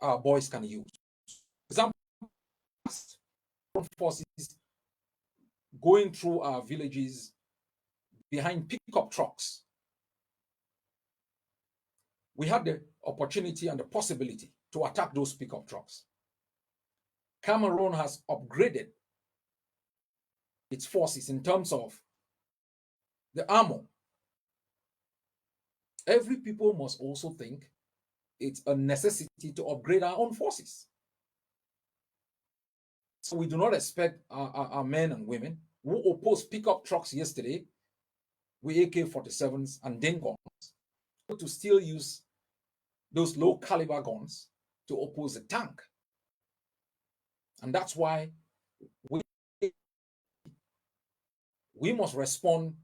our boys can use. For example, forces going through our villages behind pickup trucks. We had the opportunity and the possibility to attack those pickup trucks. Cameroon has upgraded its forces in terms of the armor. Every people must also think it's a necessity to upgrade our own forces. So we do not expect our men and women who opposed pickup trucks yesterday with AK-47s and DIN guns to still use those low caliber guns to oppose a tank. And that's why we must respond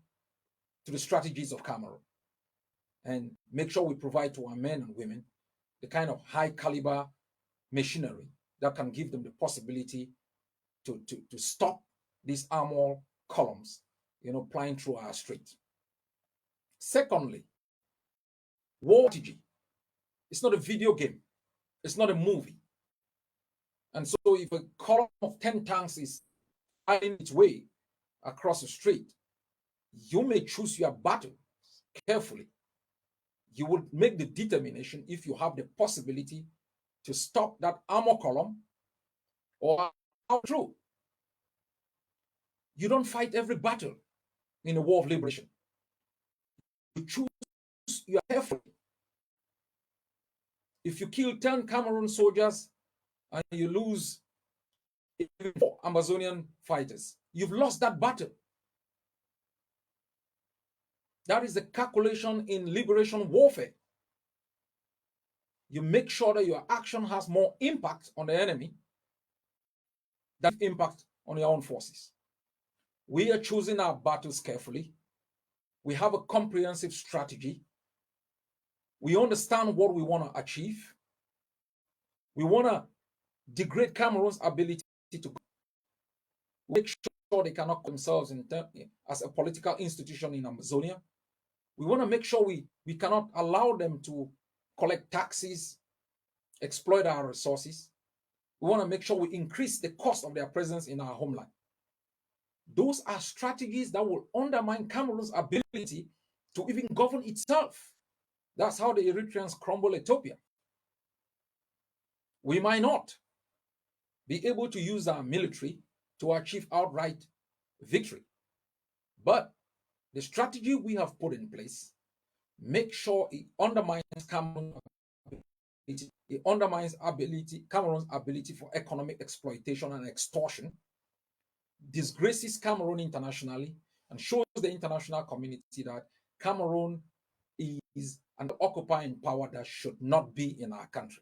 to the strategies of Cameroon and make sure we provide to our men and women the kind of high caliber machinery that can give them the possibility to stop these armor columns, plying through our street. Secondly, war strategy. It's not a video game. It's not a movie. And so if a column of 10 tanks is finding its way across the street, you may choose your battle carefully. You would make the determination if you have the possibility to stop that armor column or out through. You don't fight every battle in a war of liberation. You choose your carefully. If you kill 10 Cameroon soldiers and you lose 4 Amazonian fighters, you've lost that battle. That is the calculation in liberation warfare. You make sure that your action has more impact on the enemy than impact on your own forces. We are choosing our battles carefully. We have a comprehensive strategy. We understand what we want to achieve. We want to degrade Cameroon's ability to make sure they cannot themselves as a political institution in Amazonia. We want to make sure we cannot allow them to collect taxes, exploit our resources. We want to make sure we increase the cost of their presence in our homeland. Those are strategies that will undermine Cameroon's ability to even govern itself. That's how the Eritreans crumble Ethiopia. We might not be able to use our military to achieve outright victory, but the strategy we have put in place make sure it undermines Cameroon's ability. It undermines Cameroon's ability for economic exploitation and extortion, disgraces Cameroon internationally, and shows the international community that Cameroon is an occupying power that should not be in our country.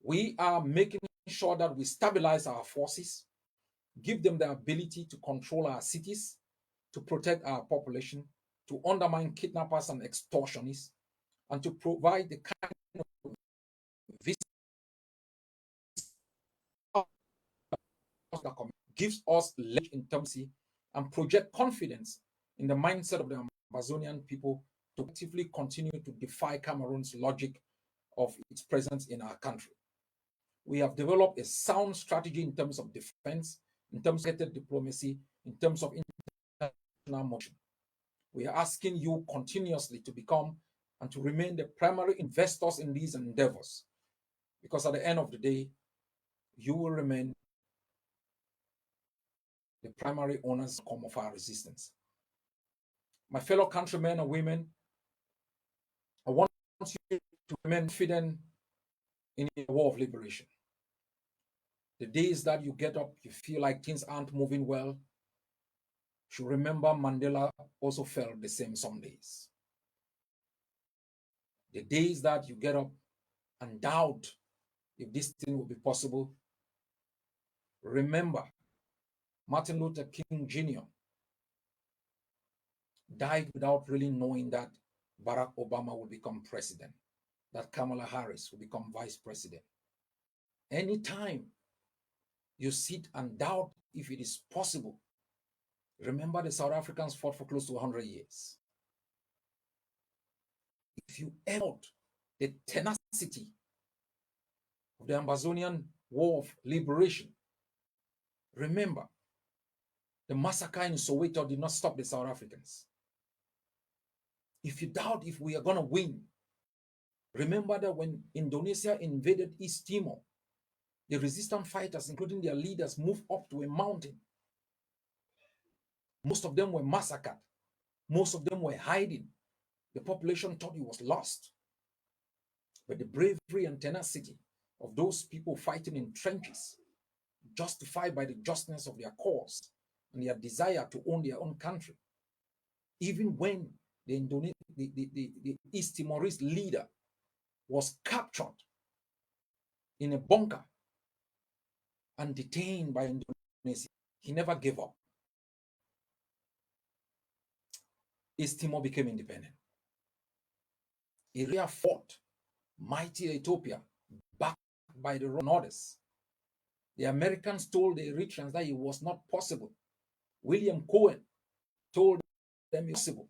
We are making sure that we stabilize our forces, give them the ability to control our cities, to protect our population, to undermine kidnappers and extortionists, and to provide the kind of that gives us legitimacy and project confidence in the mindset of the Amazonian people to actively continue to defy Cameroon's logic of its presence in our country. We have developed a sound strategy in terms of defense, in terms of diplomacy, in terms of international motion. We are asking you continuously to become and to remain the primary investors in these endeavors. Because at the end of the day, you will remain the primary owners of our resistance. My fellow countrymen and women, I want you to remain confident in the war of liberation. The days that you get up, you feel like things aren't moving well, you should remember Mandela also felt the same some days. The days that you get up and doubt if this thing will be possible, remember Martin Luther King Jr. died without really knowing that Barack Obama will become president, that Kamala Harris will become vice president. Anytime you sit and doubt if it is possible, remember the South Africans fought for close to 100 years. If you doubt the tenacity of the Amazonian War of Liberation, remember the massacre in Soweto did not stop the South Africans. If you doubt if we are going to win, remember that when Indonesia invaded East Timor, the resistant fighters, including their leaders, moved up to a mountain. Most of them were massacred. Most of them were hiding. The population thought it was lost. But the bravery and tenacity of those people fighting in trenches, justified by the justness of their cause and their desire to own their own country, even when the East Timorese leader was captured in a bunker and detained by Indonesia, he never gave up. East Timor became independent. Eritrea fought mighty Ethiopia, backed by the Northerners. The Americans told the Eritreans that it was not possible. William Cohen told them it's possible.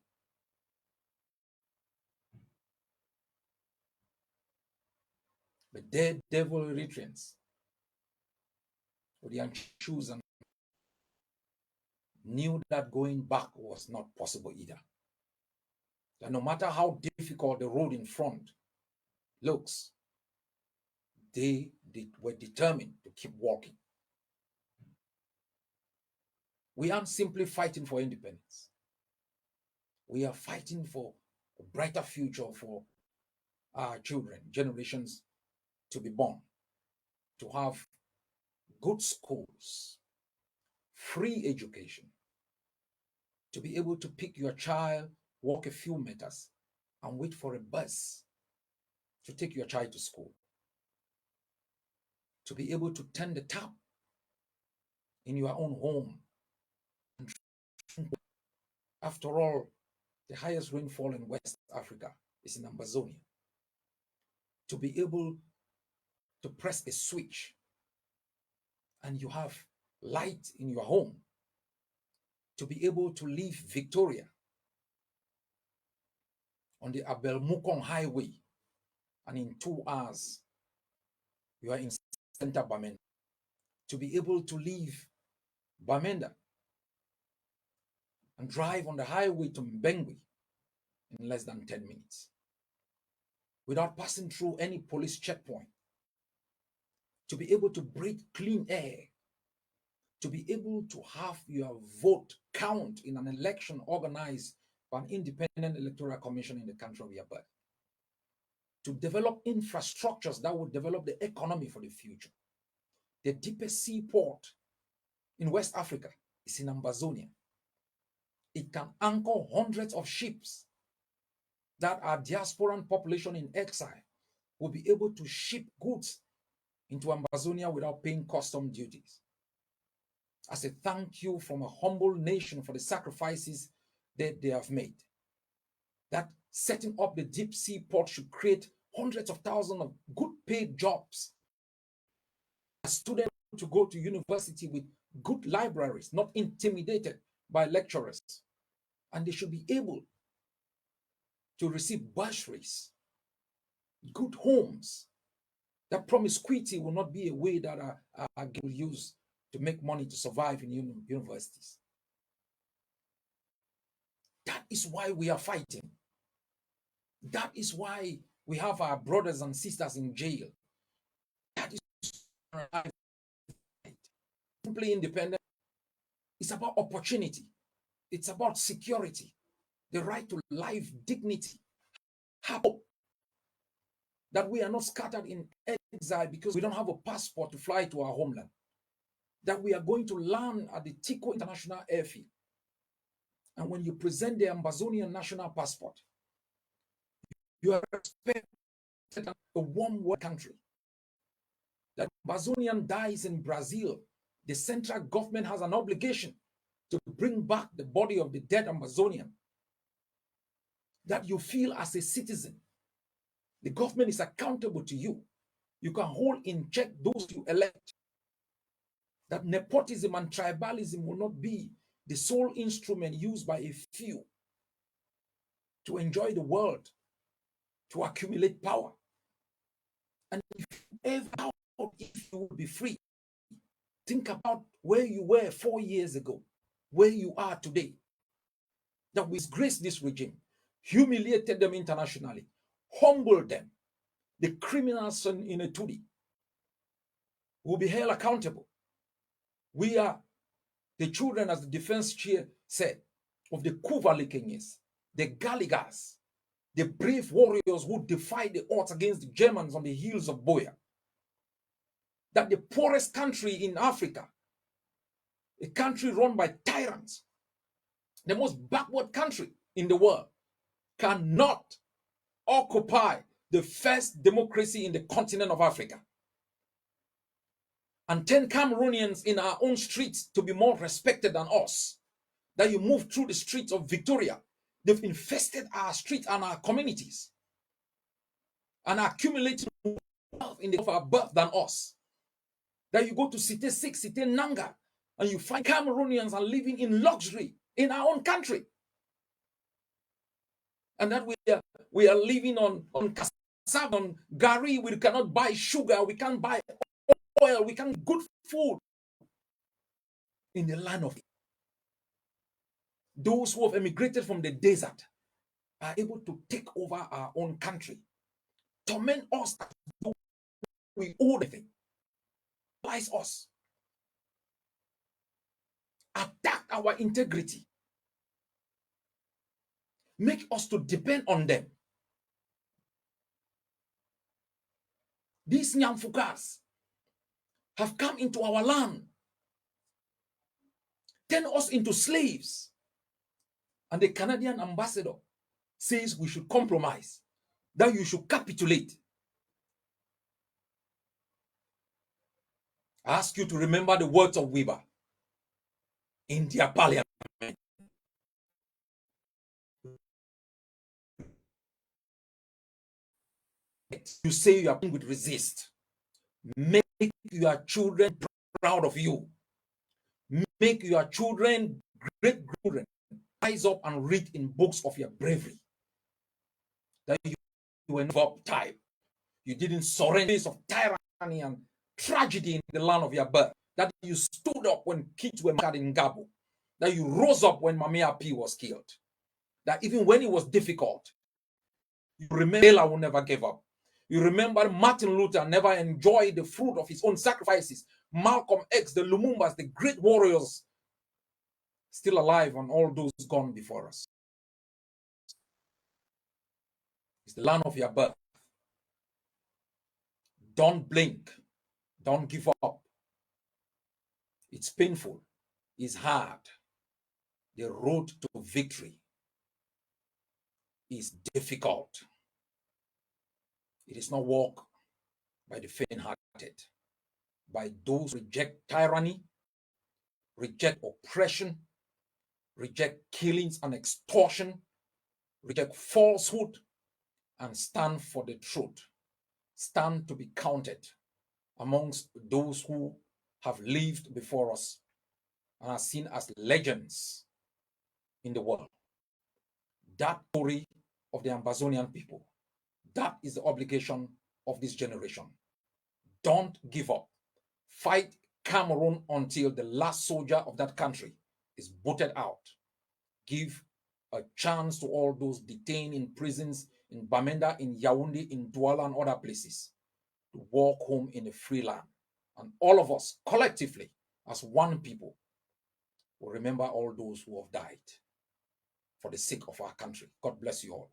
The daredevil Eritreans with their shoes and knew that going back was not possible either. That no matter how difficult the road in front looks, they were determined to keep walking. We aren't simply fighting for independence. We are fighting for a brighter future for our children, generations to be born, to have good schools, free education, to be able to pick your child, walk a few meters, and wait for a bus to take your child to school, to be able to turn the tap in your own home. After all, the highest rainfall in West Africa is in Amazonia. To be able to press a switch and you have light in your home, to be able to leave Victoria on the Abel-Mukong highway and in 2 hours you are in center Bamenda, to be able to leave Bamenda and drive on the highway to Mbengwi in less than 10 minutes without passing through any police checkpoint, to be able to breathe clean air, to be able to have your vote count in an election organized by an independent electoral commission in the country of your birth, to develop infrastructures that will develop the economy for the future. The deepest seaport in West Africa is in Amazonia. It can anchor hundreds of ships that our diasporan population in exile will be able to ship goods into Amazonia without paying custom duties. As a thank you from a humble nation for the sacrifices that they have made, that setting up the deep sea port should create hundreds of thousands of good paid jobs. A student to go to university with good libraries, not intimidated by lecturers. And they should be able to receive bursaries, good homes. That promiscuity will not be a way that our will use to make money to survive in universities. That is why we are fighting. That is why we have our brothers and sisters in jail. life. Simply independent. It's about opportunity. It's about security, the right to life, dignity, hope. That we are not scattered in exile because we don't have a passport to fly to our homeland. That we are going to land at the Tico International Airfield. And when you present the Ambazonian national passport, you are expected a warm world country. That Ambazonian dies in Brazil, the central government has an obligation to bring back the body of the dead Amazonian. That you feel as a citizen. The government is accountable to you. You can hold in check those you elect. That nepotism and tribalism will not be the sole instrument used by a few to enjoy the world, to accumulate power. And if you will be free, think about where you were 4 years ago, where you are today. That we disgrace this regime, humiliated them internationally, humbled them. The criminals in a Tudi will be held accountable. We are the children, as the defense chair said, of the Kuvalikinis, the Galigas, the brave warriors who defied the odds against the Germans on the hills of Boya. That the poorest country in Africa, a country run by tyrants, the most backward country in the world, cannot occupy the first democracy in the continent of Africa. And 10 Cameroonians in our own streets to be more respected than us. That you move through the streets of Victoria, they've infested our streets and our communities and are accumulating wealth in the of our birth than us. That you go to Cité 6, Cité Nanga, and you find Cameroonians are living in luxury in our own country. And that we are living on cassava, on gari, we cannot buy sugar, we can't buy oil, we can't good food in the land of those who have emigrated from the desert are able to take over our own country, torment us as though we owe anything, lies us, attack our integrity, make us to depend on them. These Nyamfukas have come into our land, turn us into slaves. And the Canadian ambassador says we should compromise, that you should capitulate. I ask you to remember the words of Weber in their parliament. You say you are going to resist. Make your children proud of you. Make your children, great children, rise up and read in books of your bravery. That you were never type. You didn't surrender in the face of tyranny and tragedy in the land of your birth. That you stood up when kids were murdered in Gabo. That you rose up when Mamia P was killed. That even when it was difficult, you remember Ella will never give up. You remember Martin Luther never enjoyed the fruit of his own sacrifices. Malcolm X, the Lumumbas, the great warriors, still alive, and all those gone before us. It's the land of your birth. Don't blink. Don't give up. It's painful. It's hard. The road to victory is difficult. It is not walked by the faint-hearted, by those who reject tyranny, reject oppression, reject killings and extortion, reject falsehood, and stand for the truth. Stand to be counted amongst those who have lived before us and are seen as legends in the world. That story of the Ambazonian people, that is the obligation of this generation. Don't give up. Fight Cameroon until the last soldier of that country is voted out. Give a chance to all those detained in prisons in Bamenda, in Yaoundé, in Douala, and other places to walk home in a free land And all of us collectively, as one people, will remember all those who have died for the sake of our country. God bless you all.